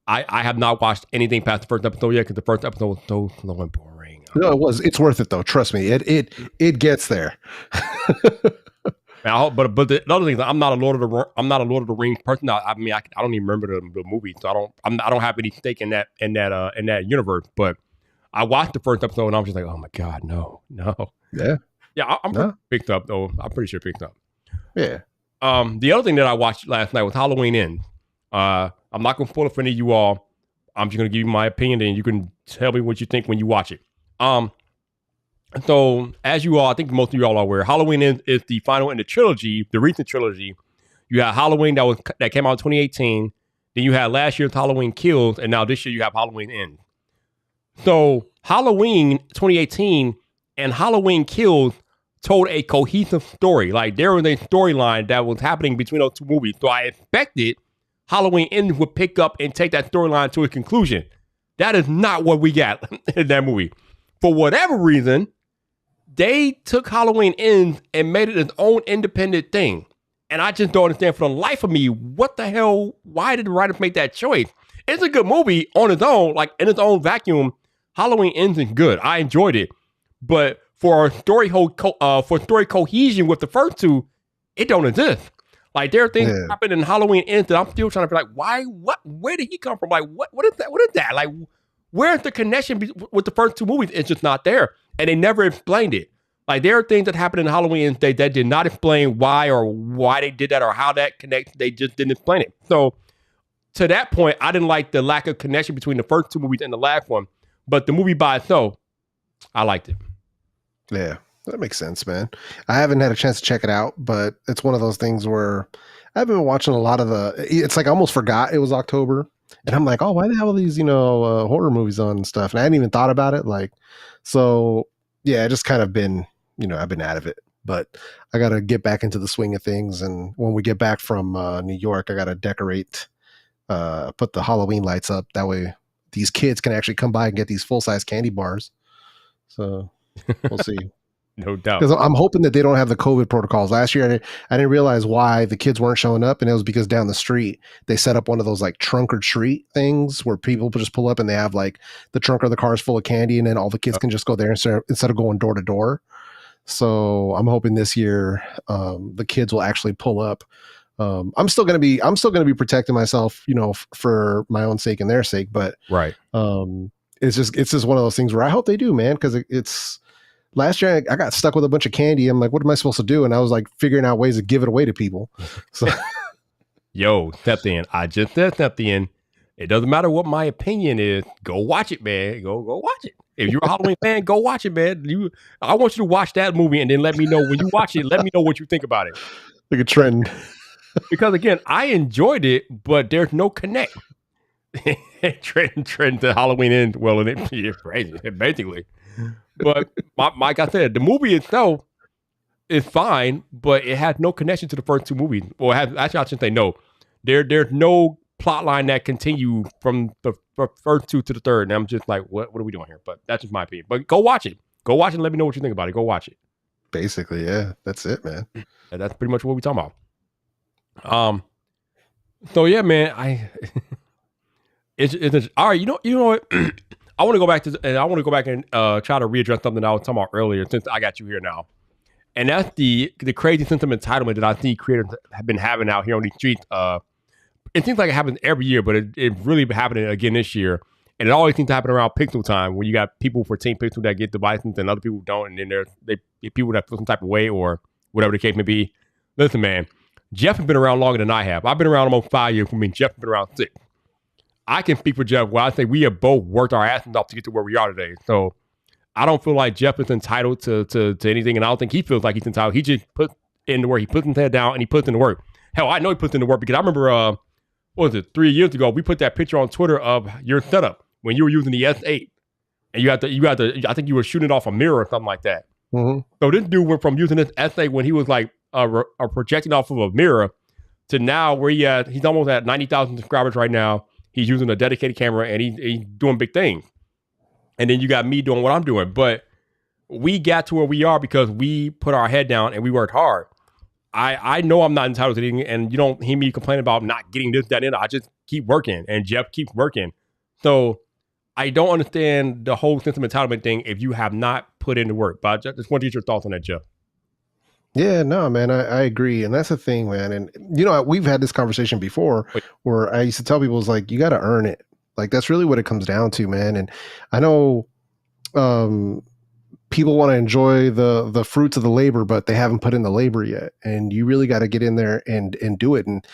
I have not watched anything past the first episode yet, because the first episode was so slow and boring. No, it was. It's worth it though. Trust me. It gets there. But the other thing is, I'm not a Lord of the Rings person. I don't even remember the movie, so I don't have any stake in that universe. But I watched the first episode and I'm just like, oh my god, no. Yeah. I'm picked up though. I'm pretty sure picked up. Yeah. The other thing that I watched last night was Halloween Ends. I'm not going to spoil it for any of you all. I'm just going to give you my opinion, and you can tell me what you think when you watch it. So, as you all, I think most of you all are aware, Halloween Ends is the final in the trilogy, the recent trilogy. You had Halloween that came out in 2018. Then you had last year's Halloween Kills, and now this year you have Halloween Ends. So, Halloween 2018 and Halloween Kills told a cohesive story. Like, there was a storyline that was happening between those two movies. So I expected Halloween Ends would pick up and take that storyline to a conclusion. That is not what we got in that movie. For whatever reason, they took Halloween Ends and made it its own independent thing. And I just don't understand for the life of me, what the hell, why did the writers make that choice? It's a good movie on its own, like in its own vacuum. Halloween Ends is good. I enjoyed it. But for story cohesion with the first two, it don't exist. Like, there are things that happen in Halloween Ends that I'm still trying to be like, where did he come from? Like, what is that? Like, where's the connection with the first two movies? It's just not there. And they never explained it. Like, there are things that happened in Halloween Ends that did not explain why they did that or how that connects. They just didn't explain it. So to that point, I didn't like the lack of connection between the first two movies and the last one. But the movie by itself, I liked it. Yeah, that makes sense, man. I haven't had a chance to check it out, but it's one of those things where I've been watching a lot of it's like I almost forgot it was October. And I'm like, oh, why the hell are these, horror movies on and stuff? And I hadn't even thought about it. Like, so yeah, I just kind of been, I've been out of it, but I got to get back into the swing of things. And when we get back from New York, I got to decorate, put the Halloween lights up. That way these kids can actually come by and get these full-size candy bars. So we'll see. No doubt. Because I'm hoping that they don't have the COVID protocols. Last year, I didn't realize why the kids weren't showing up, and it was because down the street they set up one of those like trunk or treat things where people just pull up and they have like the trunk of the car is full of candy, and then all the kids can just go there instead of going door to door. So I'm hoping this year the kids will actually pull up. I'm still gonna be protecting myself, for my own sake and their sake. But right, it's just one of those things where I hope they do, man, because it's. Last year, I got stuck with a bunch of candy. I'm like, what am I supposed to do? And I was like figuring out ways to give it away to people. So, yo, stepped in. I just said stepped in. It doesn't matter what my opinion is. Go watch it, man. Go watch it. If you're a Halloween fan, go watch it, man. I want you to watch that movie and then let me know when you watch it. Let me know what you think about it. Like a trend. Because again, I enjoyed it, but there's no connect. trend to Halloween Ends. Well, in it, crazy, basically. But like I said, the movie itself is fine, but it has no connection to the first two movies. Well, actually, I shouldn't say no. There's no plot line that continue from the first two to the third. And I'm just like, what are we doing here? But that's just my opinion. But go watch it. Go watch it and let me know what you think about it. Go watch it. Basically, yeah. That's it, man. And that's pretty much what we're talking about. So yeah, man, it's all right. You know what? I want to go back and try to readdress something I was talking about earlier, since I got you here now. And that's the crazy sense of entitlement that I see creators have been having out here on these streets. It seems like it happens every year, but it really been happening again this year. And it always seems to happen around Pixel time, where you got people for Team Pixel that get the license and other people don't, and then there's people that feel some type of way or whatever the case may be. Listen, man, Jeff has been around longer than I have. I've been around almost 5 years. I mean, Jeff has been around 6. I can speak for Jeff. Well, I say we have both worked our asses off to get to where we are today. So I don't feel like Jeff is entitled to anything, and I don't think he feels like he's entitled. He just put in the work. He puts his head down and he puts in the work. Hell, I know he puts in the work because I remember, what was it, 3 years ago, we put that picture on Twitter of your setup when you were using the S8, and you had to. I think you were shooting it off a mirror or something like that. Mm-hmm. So this dude went from using this S8 when he was like projecting off of a mirror to now where he's almost at 90,000 subscribers right now. He's using a dedicated camera and he's doing big things. And then you got me doing what I'm doing. But we got to where we are because we put our head down and we worked hard. I know I'm not entitled to anything, and you don't hear me complain about not getting this, that, and I just keep working, and Jeff keeps working. So I don't understand the whole sense of entitlement thing if you have not put in the work. But I just want to get your thoughts on that, Jeff. Yeah, no, man, I agree. And that's the thing, man. And, we've had this conversation before where I used to tell people, it's like, you got to earn it. Like, that's really what it comes down to, man. And I know people want to enjoy the fruits of the labor, but they haven't put in the labor yet. And you really got to get in there and do it and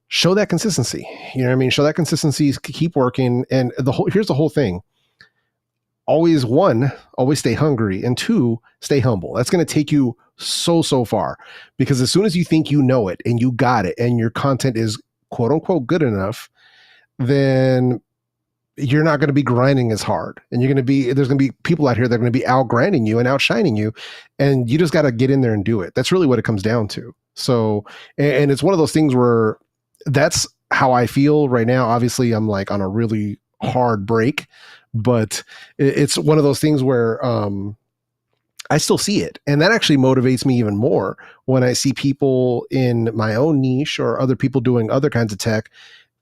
show that consistency. You know what I mean? Show that consistency, keep working. And here's the whole thing. Always stay hungry, and 2, stay humble. That's going to take you so far, because as soon as you think you know it and you got it and your content is quote unquote good enough, then you're not going to be grinding as hard, and there's going to be people out here that are going to be out grinding you and outshining you, and you just got to get in there and do it. That's really what it comes down to. So, and it's one of those things where that's how I feel right now. Obviously I'm like on a really hard break, but it's one of those things where, I still see it. And that actually motivates me even more when I see people in my own niche or other people doing other kinds of tech,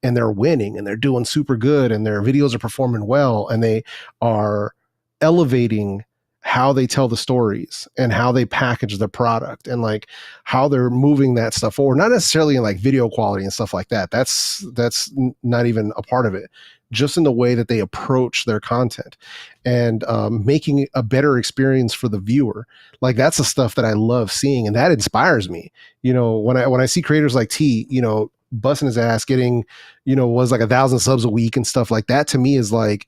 and they're winning and they're doing super good and their videos are performing well, and they are elevating how they tell the stories and how they package the product and like how they're moving that stuff forward. Not necessarily in like video quality and stuff like that. That's not even a part of it. Just in the way that they approach their content and making a better experience for the viewer. Like, that's the stuff that I love seeing, and that inspires me. When I see creators like T, busting his ass, getting, was like 1,000 subs a week and stuff like that, to me is like,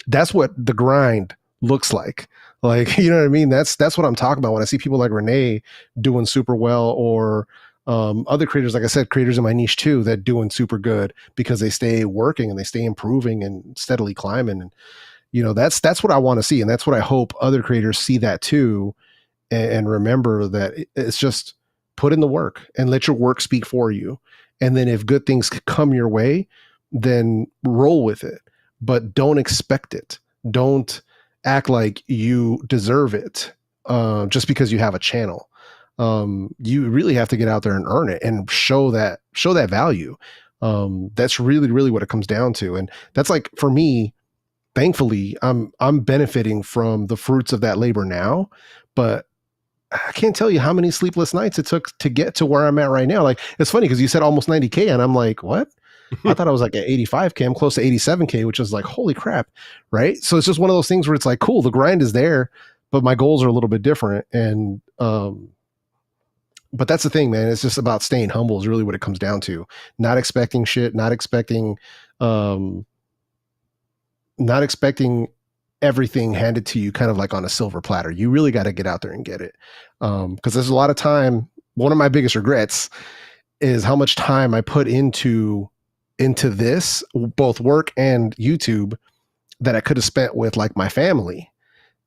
that's what the grind looks like. Like, you know what I mean? That's what I'm talking about when I see people like Renee doing super well, or other creators, like I said, creators in my niche too, that doing super good because they stay working and they stay improving and steadily climbing. And, that's what I want to see. And that's what I hope other creators see that too. And remember that it's just put in the work and let your work speak for you. And then if good things come your way, then roll with it, but don't expect it. Don't act like you deserve it just because you have a channel. You really have to get out there and earn it and show that value. That's really, really what it comes down to. And that's like, for me, thankfully, I'm benefiting from the fruits of that labor now, but I can't tell you how many sleepless nights it took to get to where I'm at right now. Like, it's funny because you said almost 90K and I'm like, what? I thought I was like at 85K. I'm close to 87K, which is like, holy crap. Right. So it's just one of those things where it's like, cool, the grind is there, but my goals are a little bit different. And, but that's the thing, man. It's just about staying humble is really what it comes down to. Not expecting shit, not expecting everything handed to you kind of like on a silver platter. You really got to get out there and get it. Because there's a lot of time. One of my biggest regrets is how much time I put into this, both work and YouTube, that I could have spent with like my family.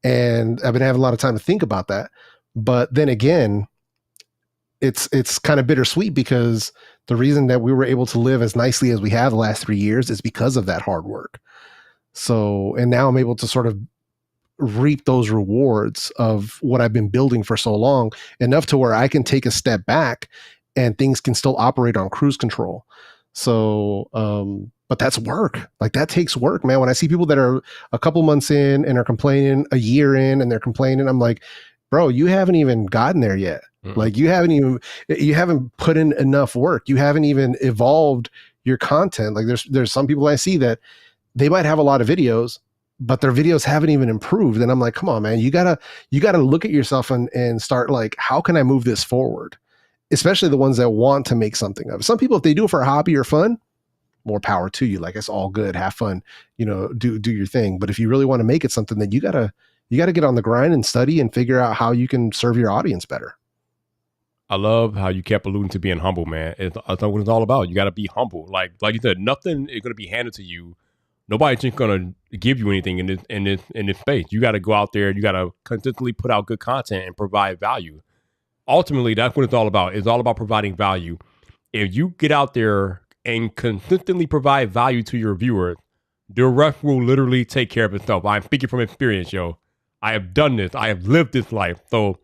And I've been having a lot of time to think about that. But then again, it's kind of bittersweet because the reason that we were able to live as nicely as we have the last 3 years is because of that hard work. So, and now I'm able to sort of reap those rewards of what I've been building for so long, enough to where I can take a step back and things can still operate on cruise control. So, but that's work. Like, that takes work, man. When I see people that are a couple months in and are complaining, a year in and they're complaining, I'm like, bro, you haven't even gotten there yet. Like you haven't put in enough work. You haven't even evolved your content. Like there's some people I see that they might have a lot of videos, but their videos haven't even improved. And I'm like, come on, man, you gotta look at yourself and start like, how can I move this forward? Especially the ones that want to make something of it. Some people, if they do it for a hobby or fun, more power to you. Like, it's all good, have fun, do your thing. But if you really want to make it something, then you gotta get on the grind and study and figure out how you can serve your audience better. I love how you kept alluding to being humble, man. That's what it's all about. You got to be humble. Like you said, nothing is going to be handed to you. Nobody's just going to give you anything in this space. You got to go out there. You got to consistently put out good content and provide value. Ultimately, that's what it's all about. It's all about providing value. If you get out there and consistently provide value to your viewers, the rest will literally take care of itself. I'm speaking from experience, yo. I have done this. I have lived this life. So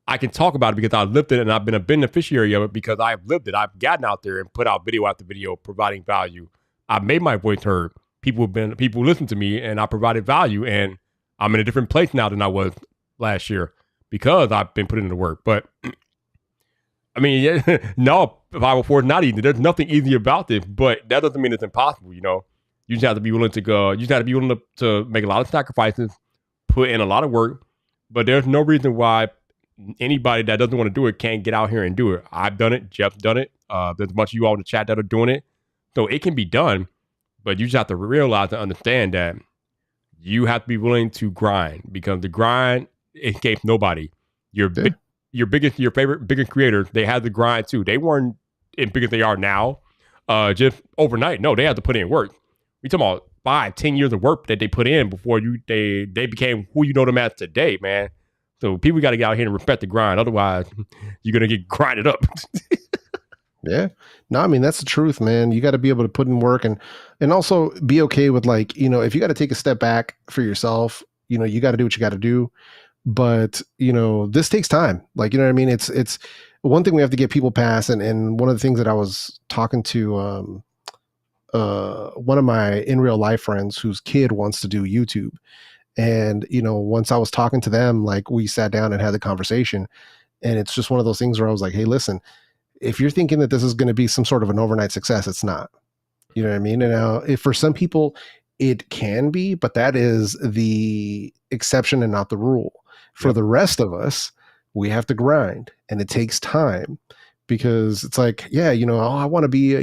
I can talk about it because I lived it and I've been a beneficiary of it because I've lived it. I've gotten out there and put out video after video, providing value. I've made my voice heard. People listen to me and I provided value, and I'm in a different place now than I was last year because I've been putting in the work. But I mean, no, 504 is not easy. There's nothing easy about this, but that doesn't mean it's impossible. You just have to be willing to go. You just have to be willing to make a lot of sacrifices, put in a lot of work. But there's no reason why anybody that doesn't want to do it can't get out here and do it. I've done it. Jeff's done it. There's a bunch of you all in the chat that are doing it. So it can be done, but you just have to realize and understand that you have to be willing to grind, because the grind escapes nobody. Your favorite biggest creators, they had the grind too. They weren't as big as they are now, just overnight. No, they had to put in work. We talking about 5-10 years of work that they put in before they became who you know them as today, man. So people got to get out here and respect the grind. Otherwise, you're going to get grinded up. Yeah. No, I mean, that's the truth, man. You got to be able to put in work and also be okay with, like, if you got to take a step back for yourself, you got to do what you got to do. But, this takes time. Like, you know what I mean? It's one thing we have to get people past. And one of the things that I was talking to one of my in real life friends whose kid wants to do YouTube. And, once I was talking to them, like, we sat down and had the conversation, and it's just one of those things where I was like, hey, listen, if you're thinking that this is going to be some sort of an overnight success, it's not. You know what I mean? And now, if for some people it can be, but that is the exception and not the rule. For the rest of us, we have to grind, and it takes time. Because it's like, yeah, I want to be a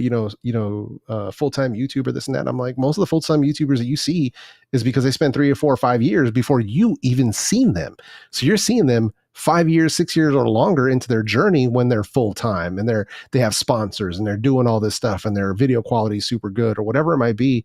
full-time YouTuber, this and that. I'm like, most of the full-time YouTubers that you see is because they spend 3 or 4 or 5 years before you even seen them. So you're seeing them 5 years, 6 years or longer into their journey when they're full-time and they have sponsors and they're doing all this stuff and their video quality is super good or whatever it might be.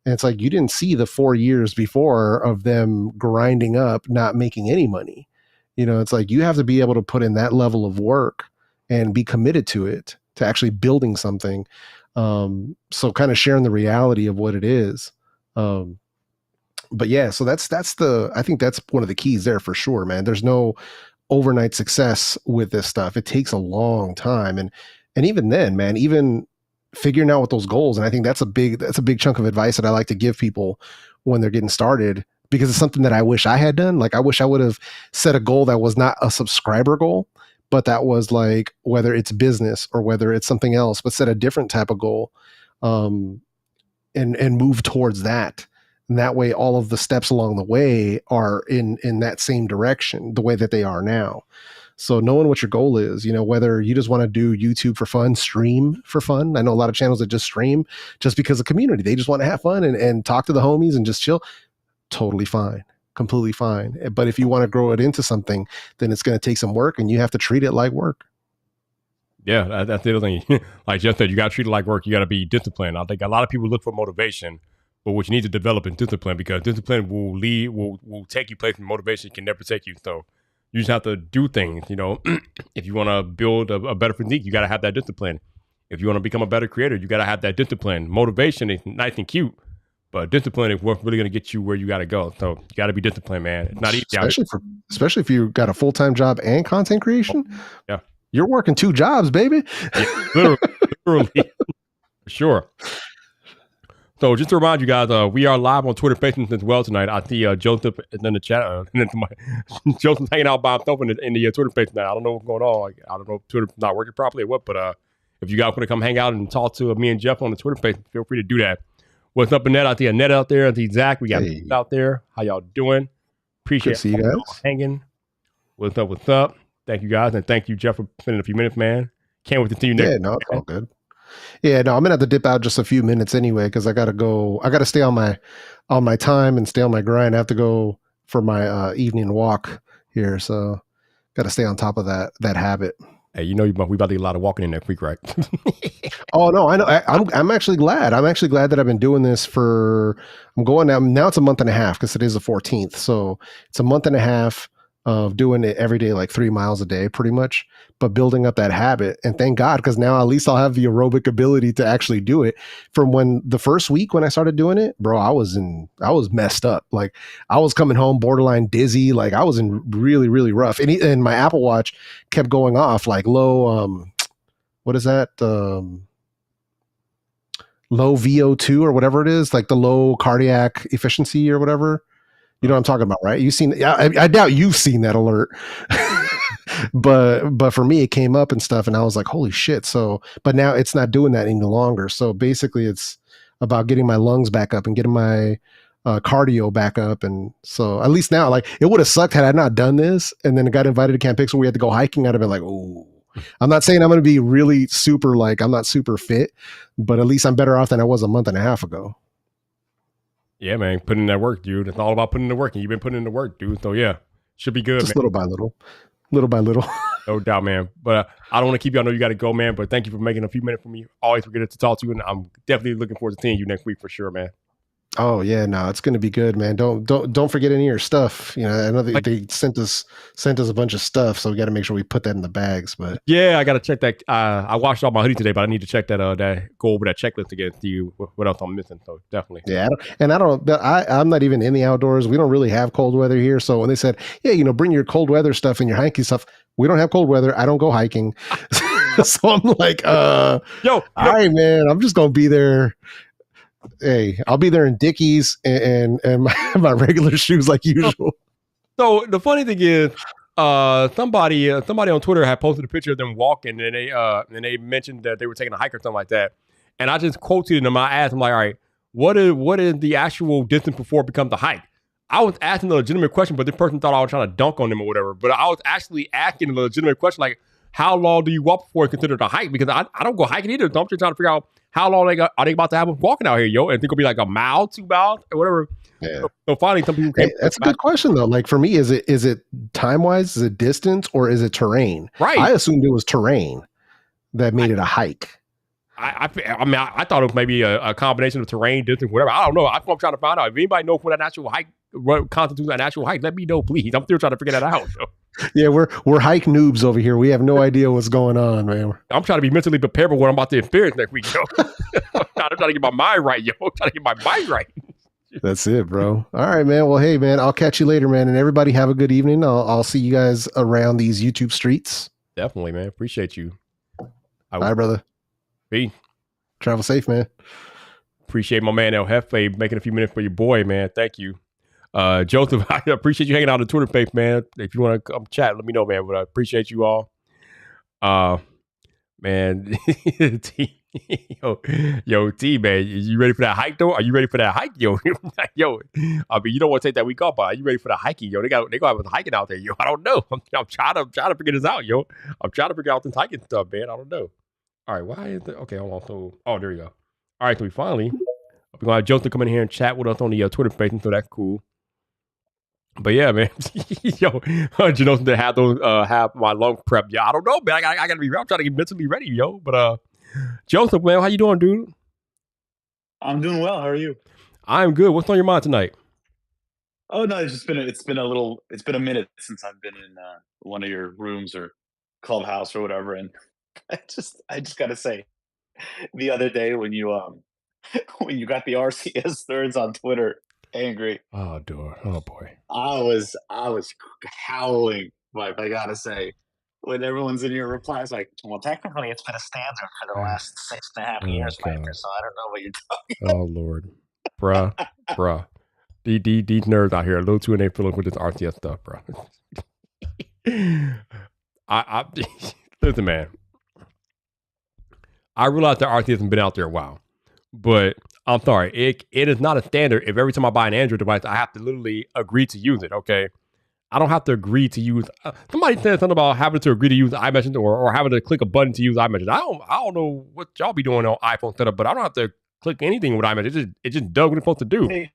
And it's like, you didn't see the 4 years before of them grinding up, not making any money. It's like, you have to be able to put in that level of work and be committed to it, to actually building something. So kind of sharing the reality of what it is. But yeah, so I think that's one of the keys there for sure, man. There's no overnight success with this stuff. It takes a long time. And even then, man, even figuring out what those goals, and I think that's a big chunk of advice that I like to give people when they're getting started, because it's something that I wish I had done. Like, I wish I would have set a goal that was not a subscriber goal, but that was like, whether it's business or whether it's something else, but set a different type of goal, and move towards that. And that way, all of the steps along the way are in that same direction, the way that they are now. So knowing what your goal is, whether you just want to do YouTube for fun, stream for fun. I know a lot of channels that just stream just because of community. They just want to have fun and talk to the homies and just chill. Totally fine. Completely fine. But if you want to grow it into something, then it's going to take some work, and you have to treat it like work. Yeah, that's the other thing. Like Jeff said, you got to treat it like work. You got to be disciplined. I think a lot of people look for motivation, but what you need to develop is discipline, because discipline will take you places motivation can never take you. So you just have to do things. If you want to build a better physique, you got to have that discipline. If you want to become a better creator, you got to have that discipline. Motivation is nice and cute, but discipline is what's really going to get you where you got to go. So you got to be disciplined, man. It's not easy. Especially if you got a full-time job and content creation. Yeah. You're working 2 jobs, baby. Yeah, literally. For sure. So just to remind you guys, we are live on Twitter Spaces as well tonight. I see Joseph is in the chat. Joseph's hanging out by himself in the Twitter Space now. I don't know what's going on. I don't know if Twitter's not working properly or what, but if you guys want to come hang out and talk to me and Jeff on the Twitter Space, feel free to do that. What's up, Annette? I see Annette out there. I see Zach. We got out there. How y'all doing? Appreciate see you guys hanging. What's up? What's up? Thank you guys, and thank you, Jeff, for spending a few minutes, man. Can't wait to see you next. Yeah, no, it's all good. Yeah, no, I'm gonna have to dip out just a few minutes anyway because I gotta go. I gotta stay on my time and stay on my grind. I have to go for my evening walk here, so gotta stay on top of that habit. Hey, you know we about to get a lot of walking in next week, right? Oh no, I know. I'm actually glad. I'm actually glad that I've been doing this for. I'm going now. It's a month and a half because today's the 14th, so it's a month and a half of doing it every day, like 3 miles a day, pretty much. But building up that habit, and thank God, because now at least I'll have the aerobic ability to actually do it. From when the first week when I started doing it, bro, I was messed up. Like I was coming home borderline dizzy. Like I was in really, really rough. And my Apple Watch kept going off like low. What is that? Low VO2 or whatever it is, like the low cardiac efficiency or whatever. You know what I'm talking about, right? You've seen, I doubt you've seen that alert, but for me, it came up and stuff, and I was like, holy shit. So, but now it's not doing that any longer. So basically it's about getting my lungs back up and getting my cardio back up. And so at least now, like it would have sucked had I not done this and then got invited to Camp Pixel. We had to go hiking. I'd have been like, oh, I'm not saying I'm going to be really super, like I'm not super fit, but at least I'm better off than I was a month and a half ago. Yeah, man, putting in that work, dude. It's all about putting in the work, and you've been putting in the work, dude. So yeah, should be good, just man. Little by little. No doubt, man. But I don't want to keep you. I know you got to go, man. But thank you for making a few minutes for me. Always forget to talk to you, and I'm definitely looking forward to seeing you next week for sure, man. Oh yeah, no, it's going to be good, man. Don't forget any of your stuff. You know, I know they sent us a bunch of stuff, so we got to make sure we put that in the bags. But yeah, I got to check that. I washed off my hoodie today, but I need to check that. Go over that checklist again. See what else I'm missing. So definitely. Yeah, I'm not even in the outdoors. We don't really have cold weather here. So when they said, yeah, you know, bring your cold weather stuff and your hiking stuff, we don't have cold weather. I don't go hiking, so I'm like, all right, man, I'm just gonna be there. Hey, I'll be there in Dickies and my regular shoes like usual. So the funny thing is, somebody on Twitter had posted a picture of them walking, and they mentioned that they were taking a hike or something like that. And I just quoted them. I asked them like, all right, what is the actual distance before it becomes a hike? I was asking a legitimate question, but this person thought I was trying to dunk on them or whatever. But I was actually asking a legitimate question, like, how long do you walk before it's considered a hike? Because I don't go hiking either. So I'm just trying to figure out how long are they about to have us walking out here, yo? And think it'll be like a mile, 2 miles, or whatever. Yeah. So finally, some people came. Hey, that's a good question though. Like for me, is it time wise? Is it distance or is it terrain? Right. I assumed it was terrain that made it a hike. I mean, I thought it was maybe a combination of terrain, distance, whatever. I don't know. I'm trying to find out. If anybody knows what an actual hike, what constitutes an actual hike, let me know, please. I'm still trying to figure that out. So. Yeah, we're hike noobs over here. We have no idea what's going on, man. I'm trying to be mentally prepared for what I'm about to experience next week, yo. I'm trying to get my mind right, yo. I'm trying to get my mind right. That's it, bro. All right, man. Well, hey, man, I'll catch you later, man. And everybody have a good evening. I'll see you guys around these YouTube streets. Definitely, man. Appreciate you. All right, brother. Be. Travel safe, man. Appreciate my man El Jefe making a few minutes for your boy, man. Thank you. Joseph, I appreciate you hanging out on the Twitter page, man. If you want to come chat, let me know, man. But I appreciate you all. Man, T, man, you ready for that hike though? Are you ready for that hike, yo? Yo, I mean, you don't want to take that week off, but are you ready for the hiking, yo? They gonna have us hiking out there, yo. I don't know. I'm trying to figure this out, yo. I'm trying to figure out this hiking stuff, man. I don't know. All right, why is it? Okay, hold on. So, there you go. All right, so we're gonna have Joseph come in here and chat with us on the Twitter space, so that's cool. But yeah, man, yo, Janosin to have my lung prep. Yeah, I don't know, man. I gotta be. I'm trying to get mentally ready, yo. But Joseph, man, how you doing, dude? I'm doing well. How are you? I'm good. What's on your mind tonight? Oh no, it's been a minute since I've been in one of your rooms or clubhouse or whatever, and I just gotta say, the other day when you when you got the RCS thirds on Twitter angry. Oh, boy. I was howling, Mike. I gotta say, when everyone's in your replies like, well, technically it's been a standard for the last 6.5 years, God. so I don't know what you're talking. Oh Lord, bruh. These nerds out here are a little too innate feeling with this RTS stuff, bro. I listen, man. I realize that RTS hasn't been out there a while, but I'm sorry, it is not a standard. If every time I buy an Android device, I have to literally agree to use it. Okay, I don't have to agree to use. Somebody said something about having to agree to use iMessage or having to click a button to use iMessage. I don't know what y'all be doing on iPhone setup, but I don't have to click anything with iMessage. It just does what it's supposed to do. Hey,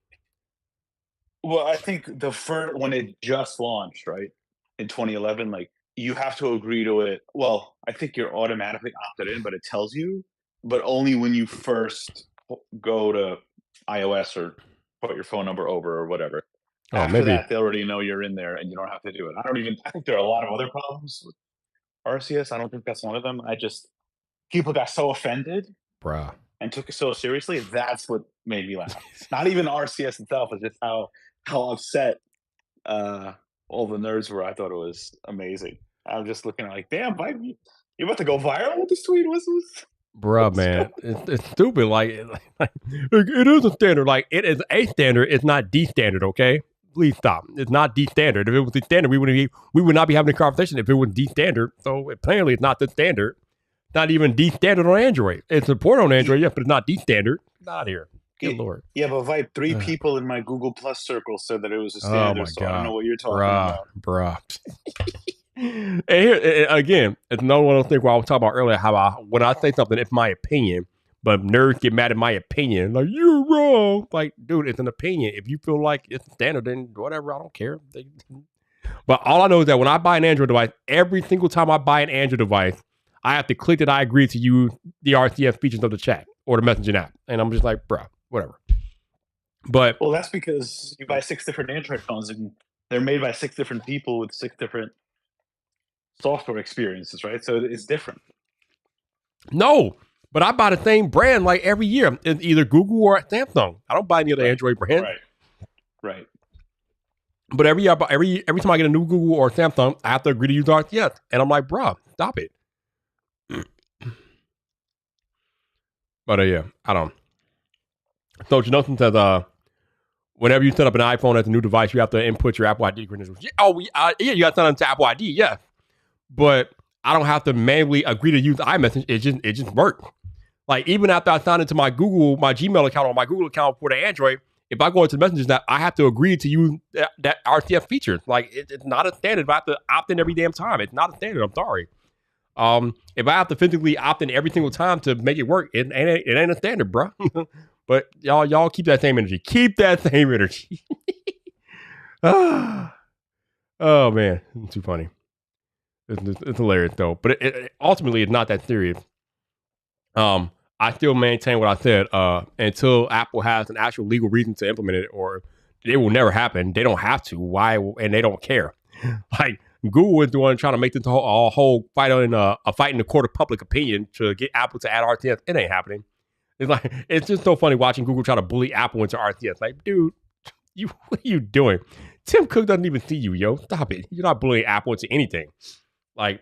well, I think the first when it just launched, right, in 2011, like you have to agree to it. Well, I think you're automatically opted in, but it tells you, but only when you first go to iOS or put your phone number over or whatever. Oh, After maybe, that, they already know you're in there and you don't have to do it. I think there are a lot of other problems with RCS. I don't think that's one of them. People got so offended bruh. and took it so seriously. That's what made me laugh. Not even RCS itself, it's just how upset all the nerds were. I thought it was amazing. I'm just looking like, damn, Mike, you about to go viral with this tweet? What's Bruh, man, it's stupid. Like, it is a standard. Like, it is a standard. It's not the standard. Okay, please stop. It's not the standard. If it was the standard, we would not be having a conversation. If it was the standard, so apparently it's not the standard. Not even the standard on Android. It's support on Android, yes, but it's not the standard. Not here. Good lord. Yeah, but Vibe, 3 people in my Google Plus circle said that it was a standard. Oh my so I don't God. know what you're talking about. Bruh. And here again, it's another one of those things where I was talking about earlier. How when I say something, it's my opinion, but nerds get mad at my opinion. Like, you're wrong. Like, dude, it's an opinion. If you feel like it's standard, then whatever. I don't care. But all I know is that when I buy an Android device, every single time I buy an Android device, I have to click that I agree to use the RCS features of the chat or the messaging app, and I'm just like, bruh, whatever. But Well, that's because you buy 6 different Android phones and they're made by 6 different people with 6 different software experiences, right? So it's different. no, but I buy the same brand like every year. It's either Google or Samsung. I don't buy any other Android brand. Right. But every year, every time I get a new Google or Samsung, I have to agree to use RCS. And I'm like, bruh, stop it. But yeah, I don't. So Janelson says, whenever you set up an iPhone as a new device, you have to input your Apple ID credentials. Yeah, you got to sign into Apple ID, yeah. But I don't have to manually agree to use iMessage. It just works. Like, even after I sign into my Gmail account or my Google account for the Android, if I go into the messages app, I have to agree to use that RCS feature. Like, it's not a standard. If I have to opt in every damn time, it's not a standard. I'm sorry. If I have to physically opt in every single time to make it work, it ain't a standard, bro. But y'all keep that same energy. Keep that same energy. Oh man, it's too funny. It's hilarious though. But it ultimately it's not that serious. I still maintain what I said. Until Apple has an actual legal reason to implement it, or it will never happen. They don't have to. Why? And they don't care. Like, Google is the one trying to make this whole fight in a fight in the court of public opinion to get Apple to add RCS. It ain't happening. It's just so funny watching Google try to bully Apple into RCS. Like, dude, what are you doing? Tim Cook doesn't even see you, yo. Stop it. You're not bullying Apple into anything. Like,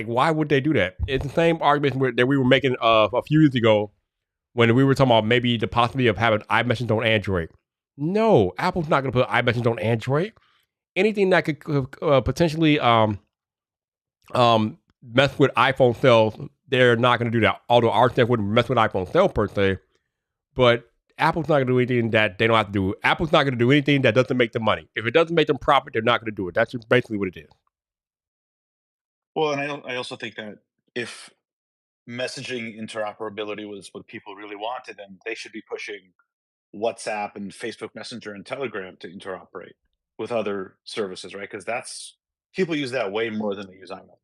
why would they do that? It's the same argument that we were making a few years ago when we were talking about maybe the possibility of having iMessage on Android. No, Apple's not going to put iMessage on Android. Anything that could potentially mess with iPhone sales, they're not going to do that. Although RCS wouldn't mess with iPhone sales per se, but Apple's not going to do anything that they don't have to do. Apple's not going to do anything that doesn't make them money. If it doesn't make them profit, they're not going to do it. That's just basically what it is. Well, and I also think that if messaging interoperability was what people really wanted, then they should be pushing WhatsApp and Facebook Messenger and Telegram to interoperate with other services, right? Because people use that way more than they use iMessage.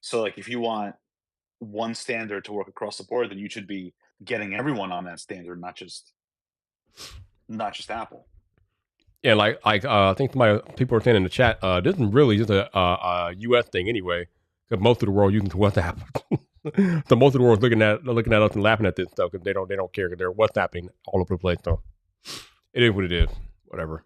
So, like, if you want one standard to work across the board, then you should be getting everyone on that standard, not just Apple. Yeah, like I think people are saying in the chat, this is really just a U.S. thing anyway, because most of the world uses WhatsApp. So most of the world is looking at us and laughing at this stuff because they don't care because they're WhatsApping all over the place. So it is what it is. Whatever.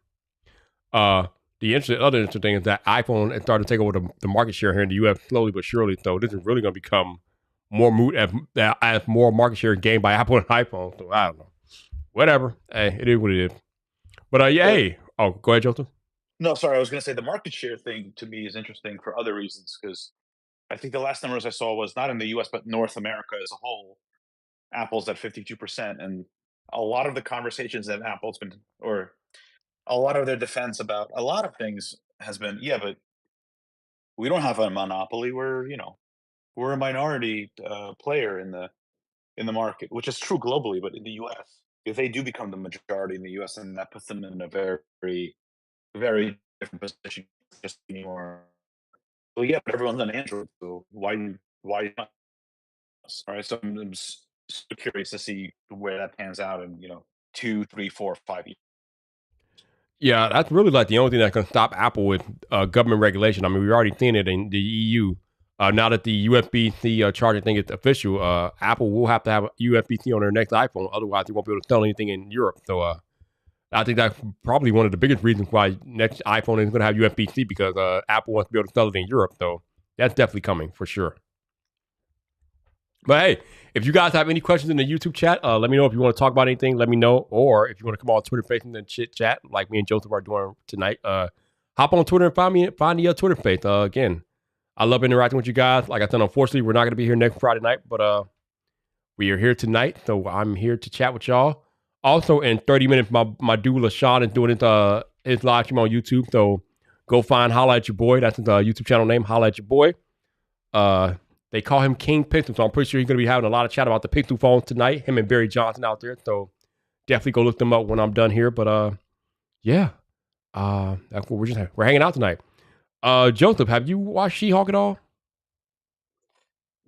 other interesting thing is that iPhone has started to take over the market share here in the U.S. slowly but surely. So this is really going to become more moot as more market share gained by Apple and iPhone. So I don't know. Whatever. Hey, it is what it is. But yeah, hey. Oh, go ahead, Joseph. No, sorry, I was going to say the market share thing to me is interesting for other reasons because I think the last numbers I saw was not in the US, but North America as a whole. Apple's at 52%. And a lot of the conversations that Apple's been, or a lot of their defense about a lot of things has been, yeah, but we don't have a monopoly. We're a minority player in the market, which is true globally, but in the US, if they do become the majority in the US, and that puts them in a very, very different position just anymore. Well, yeah, but everyone's on Android, so why not? All right, so I'm so curious to see where that pans out in 2, 3, 4, 5 years. Yeah, that's really like the only thing that can stop Apple with government regulation. I mean, we've already seen it in the EU. Now that the USB-C charger thing is official, Apple will have to have USB-C on their next iPhone. Otherwise, they won't be able to sell anything in Europe. So I think that's probably one of the biggest reasons why next iPhone is going to have USB-C because Apple wants to be able to sell it in Europe. So that's definitely coming for sure. But hey, if you guys have any questions in the YouTube chat, let me know. If you want to talk about anything, let me know. Or if you want to come on Twitter Spaces and chit chat like me and Joseph are doing tonight, hop on Twitter and find the Twitter Space. Again, I love interacting with you guys. Like I said, unfortunately, we're not going to be here next Friday night, but we are here tonight. So I'm here to chat with y'all. Also, in 30 minutes, my dude LaShawn is doing his live stream on YouTube. So go find Holla at Your Boy. That's his YouTube channel name, Holla at Your Boy. They call him King Pixel, so I'm pretty sure he's going to be having a lot of chat about the Pixel phones tonight, him and Barry Johnson out there. So definitely go look them up when I'm done here. But yeah, that's what we're hanging out tonight. Joseph, have you watched She-Hulk at all?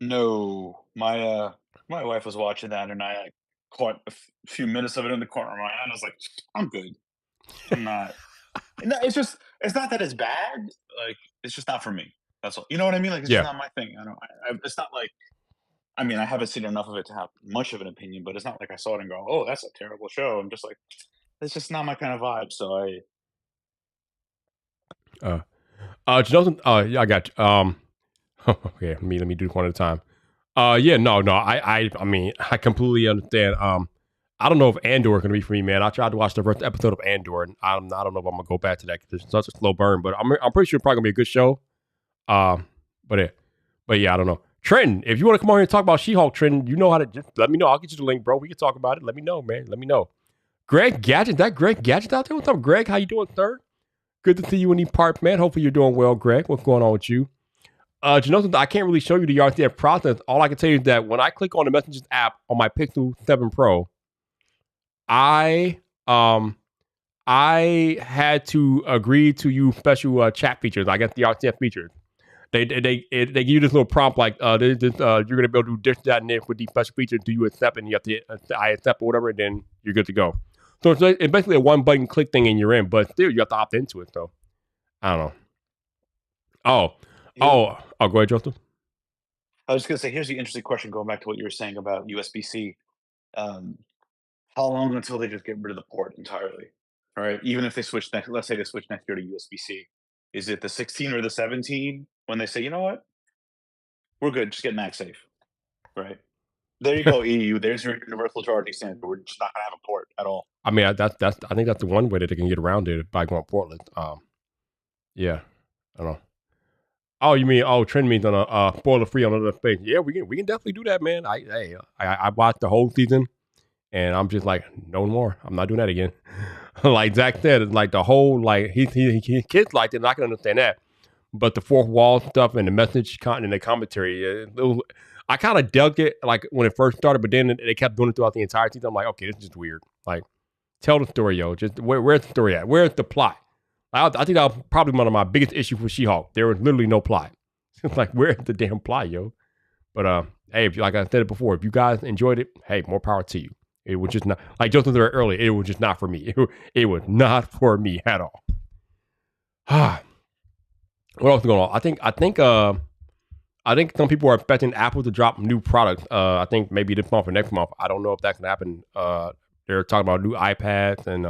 No, my wife was watching that, and I caught a few minutes of it in the corner of my eye. And I was like, I'm good. I'm not. No, it's not that it's bad. Like it's just not for me. That's all. You know what I mean? Like it's just not my thing. It's not like. I mean, I haven't seen enough of it to have much of an opinion, but it's not like I saw it and go, "Oh, that's a terrible show." I'm just like, it's just not my kind of vibe. So Joseph, yeah, I got you. Okay, let me do one at a time. Yeah, no, I mean, I completely understand. I don't know if Andor is going to be for me, man. I tried to watch the first episode of Andor, and I don't know if I'm going to go back to that because it's such a slow burn. But I'm pretty sure it's probably going to be a good show. But yeah, I don't know. Trenton, if you want to come on here and talk about She-Hulk, Trenton, you know how to just let me know. I'll get you the link, bro. We can talk about it. Let me know, man. Let me know. Greg Gadget, that Greg Gadget out there? What's up, Greg? How you doing, sir? Good to see you in the park, man. Hopefully you're doing well, Greg. What's going on with you? You know something? I can't really show you the RCF process. All I can tell you is that when I click on the Messages app on my Pixel 7 Pro, I had to agree to use special chat features. I guess the RCF features. They give you this little prompt like you're gonna be able to do this, that, and this with these special features. Do you accept? And you have to I accept or whatever, and then you're good to go. So it's basically a one button click thing, and you're in. But still, you have to opt into it. So I don't know. Oh, go ahead, Joseph. I was gonna say, here's the interesting question. Going back to what you were saying about USB-C, how long until they just get rid of the port entirely? All right, even if they switch next, let's say they switch next year to USB-C, is it the 16 or the 17 when they say, you know what, we're good, just get MagSafe, right? There you go, EU. There's your universal charging standard. We're just not gonna have a port at all. I mean, I think that's the one way that they can get around it by going portless. Yeah, I don't know. Oh, you mean Trend means on a spoiler free on another space? Yeah, we can definitely do that, man. I watched the whole season, and I'm just like, no more. I'm not doing that again. Like Zach said, it's like the whole like he kids liked it, and I can understand that. But the fourth wall stuff and the message and the commentary, I kind of dug it like when it first started, but then they kept doing it throughout the entire season. I'm like, okay, this is just weird. Like, tell the story, yo. Just where's the story at? Where's the plot? I think that was probably one of my biggest issues with She-Hulk. There was literally no plot. It's like, where's the damn plot, yo? But hey, if like I said it before, if you guys enjoyed it, hey, more power to you. It was just not, like Joseph said earlier, it was just not for me. It was not for me at all. What else is going on? I think some people are expecting Apple to drop new products. I think maybe this month or next month. I don't know if that can happen. They're talking about new iPads and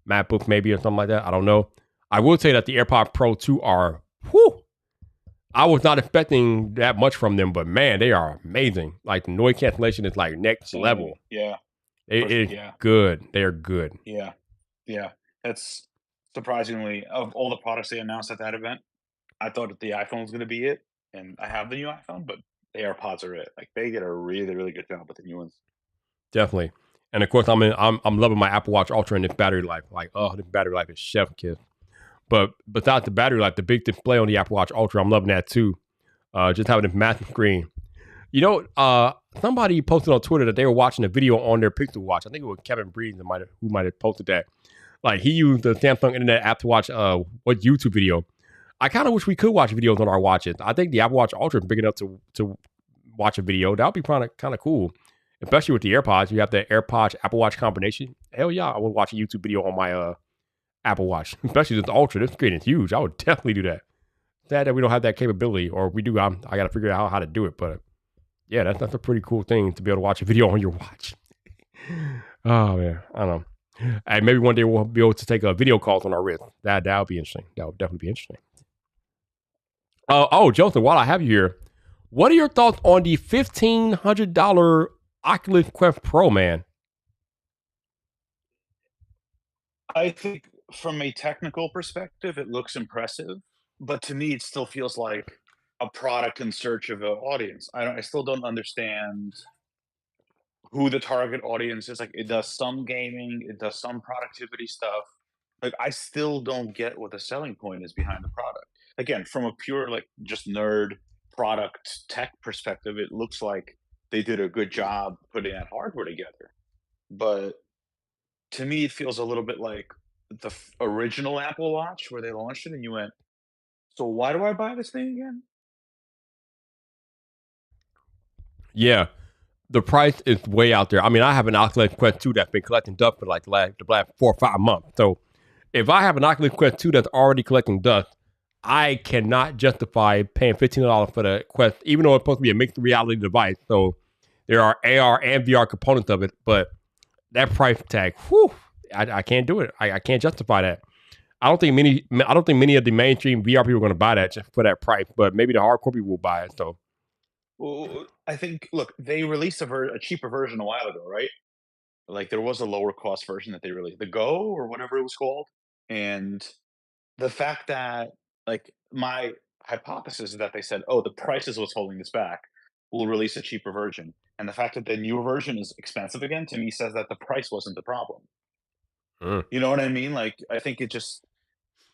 MacBooks maybe or something like that. I don't know. I will say that the AirPod Pro 2 are, whew, I was not expecting that much from them, but man, they are amazing. Like the noise cancellation is like next level. Yeah. It's Yeah. good. They're good. Yeah. Yeah. That's surprisingly, of all the products they announced at that event, I thought that the iPhone was going to be it. And I have the new iPhone, but the AirPods are it. Like they did a really, really good job with the new ones. Definitely. And of course, I'm loving my Apple Watch Ultra and its battery life. Like, oh, the battery life is chef kiss. But besides the battery life, the big display on the Apple Watch Ultra, I'm loving that too. Just having a massive screen. You know, somebody posted on Twitter that they were watching a video on their Pixel Watch. I think it was Kevin Breeden who might have posted that. Like he used the Samsung Internet app to watch what YouTube video. I kind of wish we could watch videos on our watches. I think the Apple Watch Ultra is big enough to watch a video. That would be kind of cool, especially with the AirPods. You have the AirPods Apple Watch combination. Hell yeah, I would watch a YouTube video on my Apple Watch, especially this Ultra. This screen is huge. I would definitely do that. Sad that we don't have that capability, or if we do, I got to figure out how to do it. But yeah, that's a pretty cool thing to be able to watch a video on your watch. Oh man, I don't know. And maybe one day we'll be able to take video calls on our wrist. That would be interesting. That would definitely be interesting. Joseph, while I have you here, what are your thoughts on the $1,500 Oculus Quest Pro, man? I think from a technical perspective, it looks impressive, but to me, it still feels like a product in search of an audience. I still don't understand who the target audience is. Like, it does some gaming, it does some productivity stuff. Like, I still don't get what the selling point is behind the product. Again, from a pure, like, just nerd product tech perspective, it looks like they did a good job putting that hardware together. But to me, it feels a little bit like the original Apple Watch where they launched it and you went, so why do I buy this thing again? Yeah, the price is way out there. I mean, I have an Oculus Quest 2 that's been collecting dust for like the last 4 or 5 months. So if I have an Oculus Quest 2 that's already collecting dust, I cannot justify paying $1,500 for the Quest, even though it's supposed to be a mixed reality device. So there are AR and VR components of it, but that price tag, whew, I can't do it. I can't justify that. I don't think many of the mainstream VR people are going to buy that just for that price, but maybe the hardcore people will buy it. So Well, I think, look, they released a cheaper version a while ago, right? Like there was a lower cost version that they released, the Go or whatever it was called. And the fact that, like, my hypothesis is that they said, oh, the price is what's holding this back. We'll release a cheaper version. And the fact that the newer version is expensive again to me says that the price wasn't the problem. You know what I mean? Like, I think it just,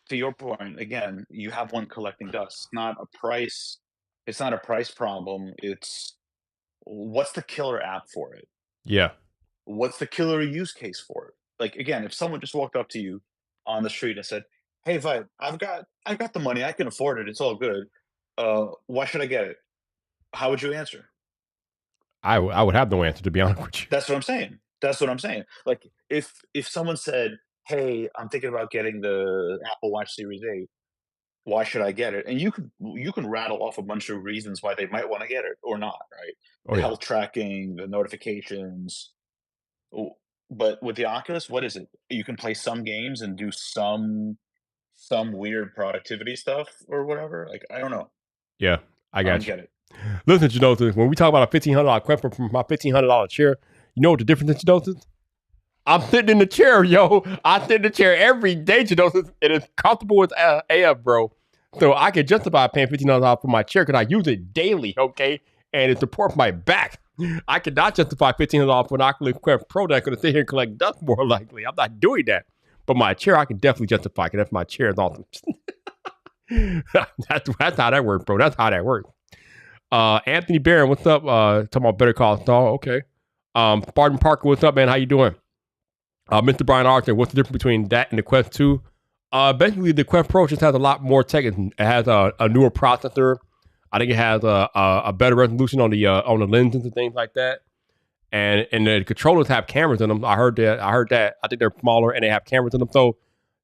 to your point, again, you have one collecting dust. It's not a price problem. It's what's the killer app for it? yeah, What's the killer use case for it? Like again, if someone just walked up to you on the street and said, "Hey, Vibe, I've got the money. I can afford it. It's all good. Why should I get it?" How would you answer? I would have no answer, to be honest with you. That's what I'm saying. That's what I'm saying. Like if someone said, "Hey, I'm thinking about getting the Apple Watch Series 8. Why should I get it?" And you can rattle off a bunch of reasons why they might want to get it or not, right? Oh The yeah, health tracking, the notifications. Oh, but with the Oculus, what is it? You can play some games and do some weird productivity stuff or whatever. Like I don't know. yeah, I I don't got you. get it. Listen, Janosis, when we talk about a $1,500 Quest from my $1,500 chair, you know what the difference is, Janosis? I'm sitting in the chair, yo. I sit in the chair every day, Janosis. It is comfortable as AF, bro. So I can justify paying $1,500 for my chair because I use it daily, okay? And it supports my back. I cannot justify $1,500 for an Oculus Quest Pro that's going to sit here and collect dust more likely. I'm not doing that. But my chair, I can definitely justify because that's my chair. It's awesome. that's how that works, bro. That's how that works. Anthony Barron, what's up? Talking about Better Call Saul. Okay. Spartan Parker, what's up, man? How you doing? Mr. Brian Arthur, what's the difference between that and the Quest 2? Basically, the Quest Pro just has a lot more tech. It has a newer processor. I think it has a better resolution on the lenses and things like that. And the controllers have cameras in them. I heard that. I think they're smaller and they have cameras in them. So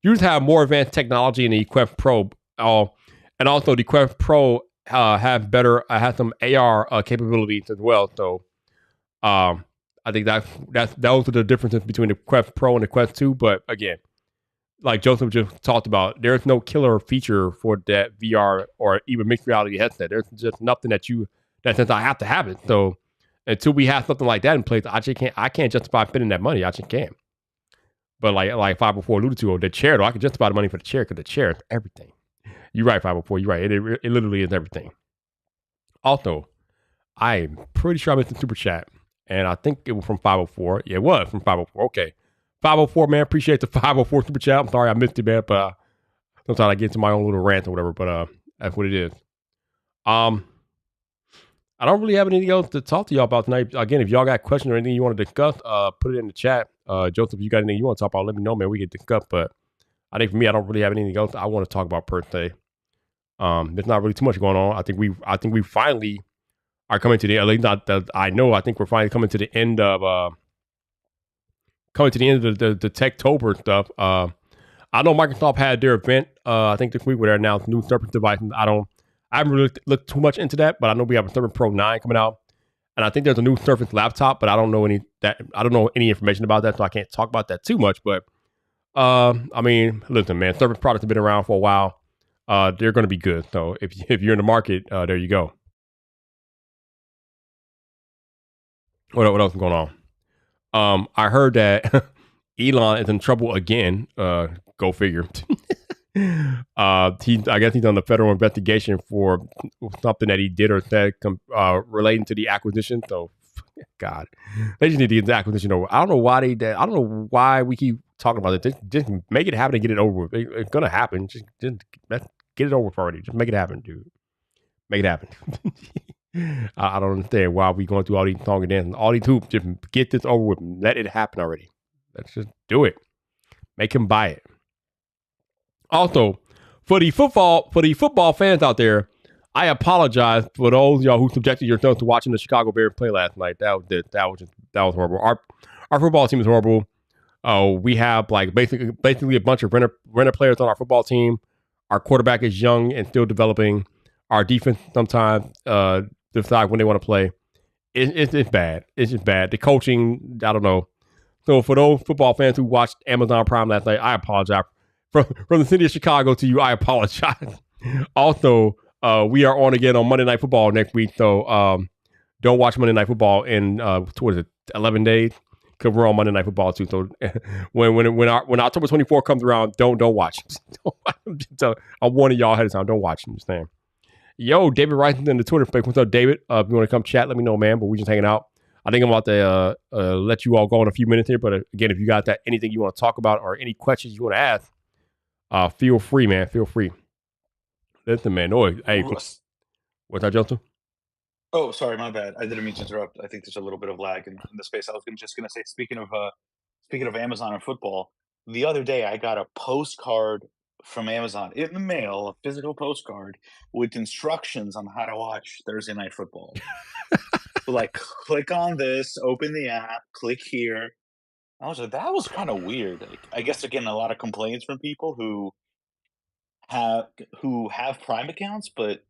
you just have more advanced technology in the Quest Pro. And also the Quest Pro has some AR capabilities as well. So I think those are the differences between the Quest Pro and the Quest 2. But again, like Joseph just talked about, there's no killer feature for that VR or even mixed reality headset. There's just nothing that since I have to have it. So until we have something like that in place, I can't justify spending that money. I just can't. But like 504 alluded to, the chair though, I can justify the money for the chair because the chair is everything. You're right, 504. You're right. It literally is everything. Also, I'm pretty sure I missed the super chat, and I think it was from 504. Yeah, it was from 504. Okay. 504, man. Appreciate the 504 super chat. I'm sorry I missed it, man, but sometimes I get to my own little rant or whatever, but that's what it is. I don't really have anything else to talk to y'all about tonight. Again, if y'all got questions or anything you want to discuss, put it in the chat. Joseph, if you got anything you want to talk about, let me know, man. We can discuss, but I think for me, I don't really have anything else I want to talk about per se. There's not really too much going on. I think we finally are coming to the, at least not that I know, I think we're finally coming to the end of the Techtober stuff. I know Microsoft had their event, I think this week, where they announced new Surface devices. I haven't really looked too much into that, but I know we have a Surface Pro 9 coming out, and I think there's a new Surface laptop, but I don't know any information about that, so I can't talk about that too much. But I mean, listen, man, Surface products have been around for a while. They're going to be good. So if you're in the market, there you go. What else is going on? I heard that Elon is in trouble again. Go figure. I guess he's on the federal investigation for something that he did or said relating to the acquisition. So, God, they just need to get the acquisition over. I don't know why I don't know why we keep talking about it. Just make it happen and get it over with. It's gonna happen. Just get it over with already. Just make it happen, dude. Make it happen. I don't understand why we going through all these song and dance, all these hoops. Just get this over with. Let it happen already. Let's just do it. Make him buy it. Also, for the football fans out there, I apologize for those of y'all who subjected yourselves to watching the Chicago Bears play last night. That was horrible. Our football team is horrible. We have like basically a bunch of renter players on our football team. Our quarterback is young and still developing. Our defense sometimes decide when they want to play. It's bad. It's just bad. The coaching, I don't know. So for those football fans who watched Amazon Prime last night, I apologize. From the city of Chicago to you, I apologize. Also, we are on again on Monday Night Football next week. So don't watch Monday Night Football in 11 days, because we're on Monday Night Football too. So when October 24th comes around, don't watch. So I'm warning y'all ahead of time. Don't watch. I'm just saying. Yo, David Rice in the Twitter space. What's up, David? If you want to come chat, let me know, man. But we just hanging out. I think I'm about to let you all go in a few minutes here. But again, if you got anything you want to talk about or any questions you want to ask, feel free, man. Feel free. Listen, man. No, hey, what's that, Justin? Oh, sorry, my bad. I didn't mean to interrupt. I think there's a little bit of lag in the space. I was just going to say, speaking of Amazon and football, the other day I got a postcard from Amazon in the mail, a physical postcard with instructions on how to watch Thursday Night Football. Like, click on this, open the app, click here. I was like, that was kind of weird. Like, I guess they're getting a lot of complaints from people who have Prime accounts but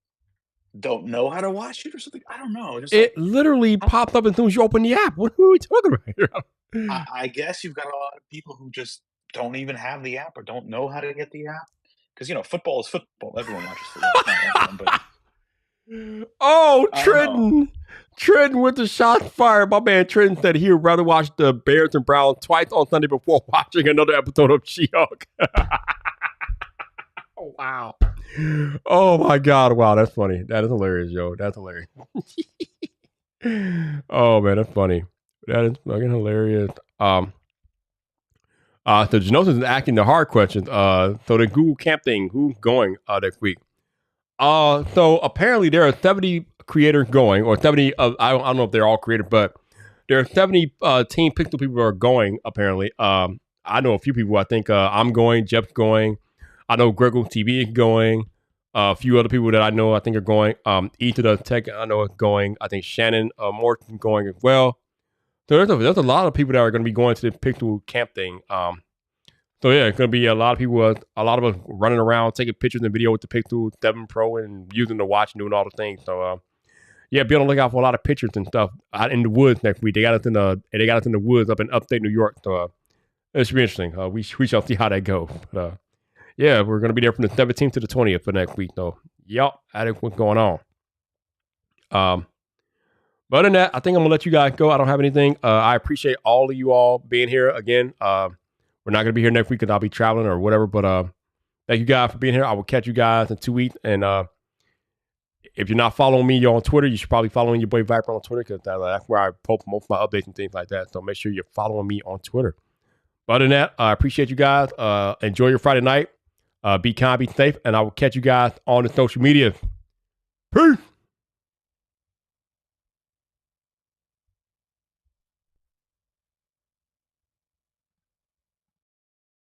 don't know how to watch it or something. I don't know. It literally popped up as soon as you open the app. What are we talking about here? I guess you've got a lot of people who just don't even have the app or don't know how to get the app. Because, football is football. Everyone watches football. Oh, Trenton with the shots fired. My man Trenton said he would rather watch the Bears and Browns twice on Sunday before watching another episode of She-Hulk. Oh, wow. Oh, my God. Wow, that's funny. That is hilarious, yo. That's hilarious. Oh, man, that's funny. That is fucking hilarious. So Genosis is asking the hard questions. So the Google Camp thing, who's going next week? So apparently there are 70 creators going, or 70. I don't know if they're all creators, but there are 70 Team Pixel people who are going. Apparently, I know a few people. I think I'm going. Jeff's going. I know Gregor TV is going. A few other people that I know, I think, are going. Each of the tech I know is going. I think Shannon Morton going as well. So there's a lot of people that are going to be going to the Pixel Camp thing. So yeah, it's going to be a lot of people, a lot of us running around, taking pictures and video with the Pixel 7 Pro and using the watch and doing all the things. So yeah, be on the lookout for a lot of pictures and stuff out in the woods next week. They got us in the woods up in upstate New York. So It should be interesting. We shall see how that goes. But, yeah, we're going to be there from the 17th to the 20th for next week, though. Yup, that is what's going on. But other than that, I think I'm going to let you guys go. I don't have anything. I appreciate all of you all being here again. We're not going to be here next week because I'll be traveling or whatever. But thank you guys for being here. I will catch you guys in 2 weeks. And if you're not following me, you're on Twitter. You should probably follow your boy Viper on Twitter because that's where I post most of my updates and things like that. So make sure you're following me on Twitter. But other than that, I appreciate you guys. Enjoy your Friday night. Be kind, be safe. And I will catch you guys on the social media. Peace.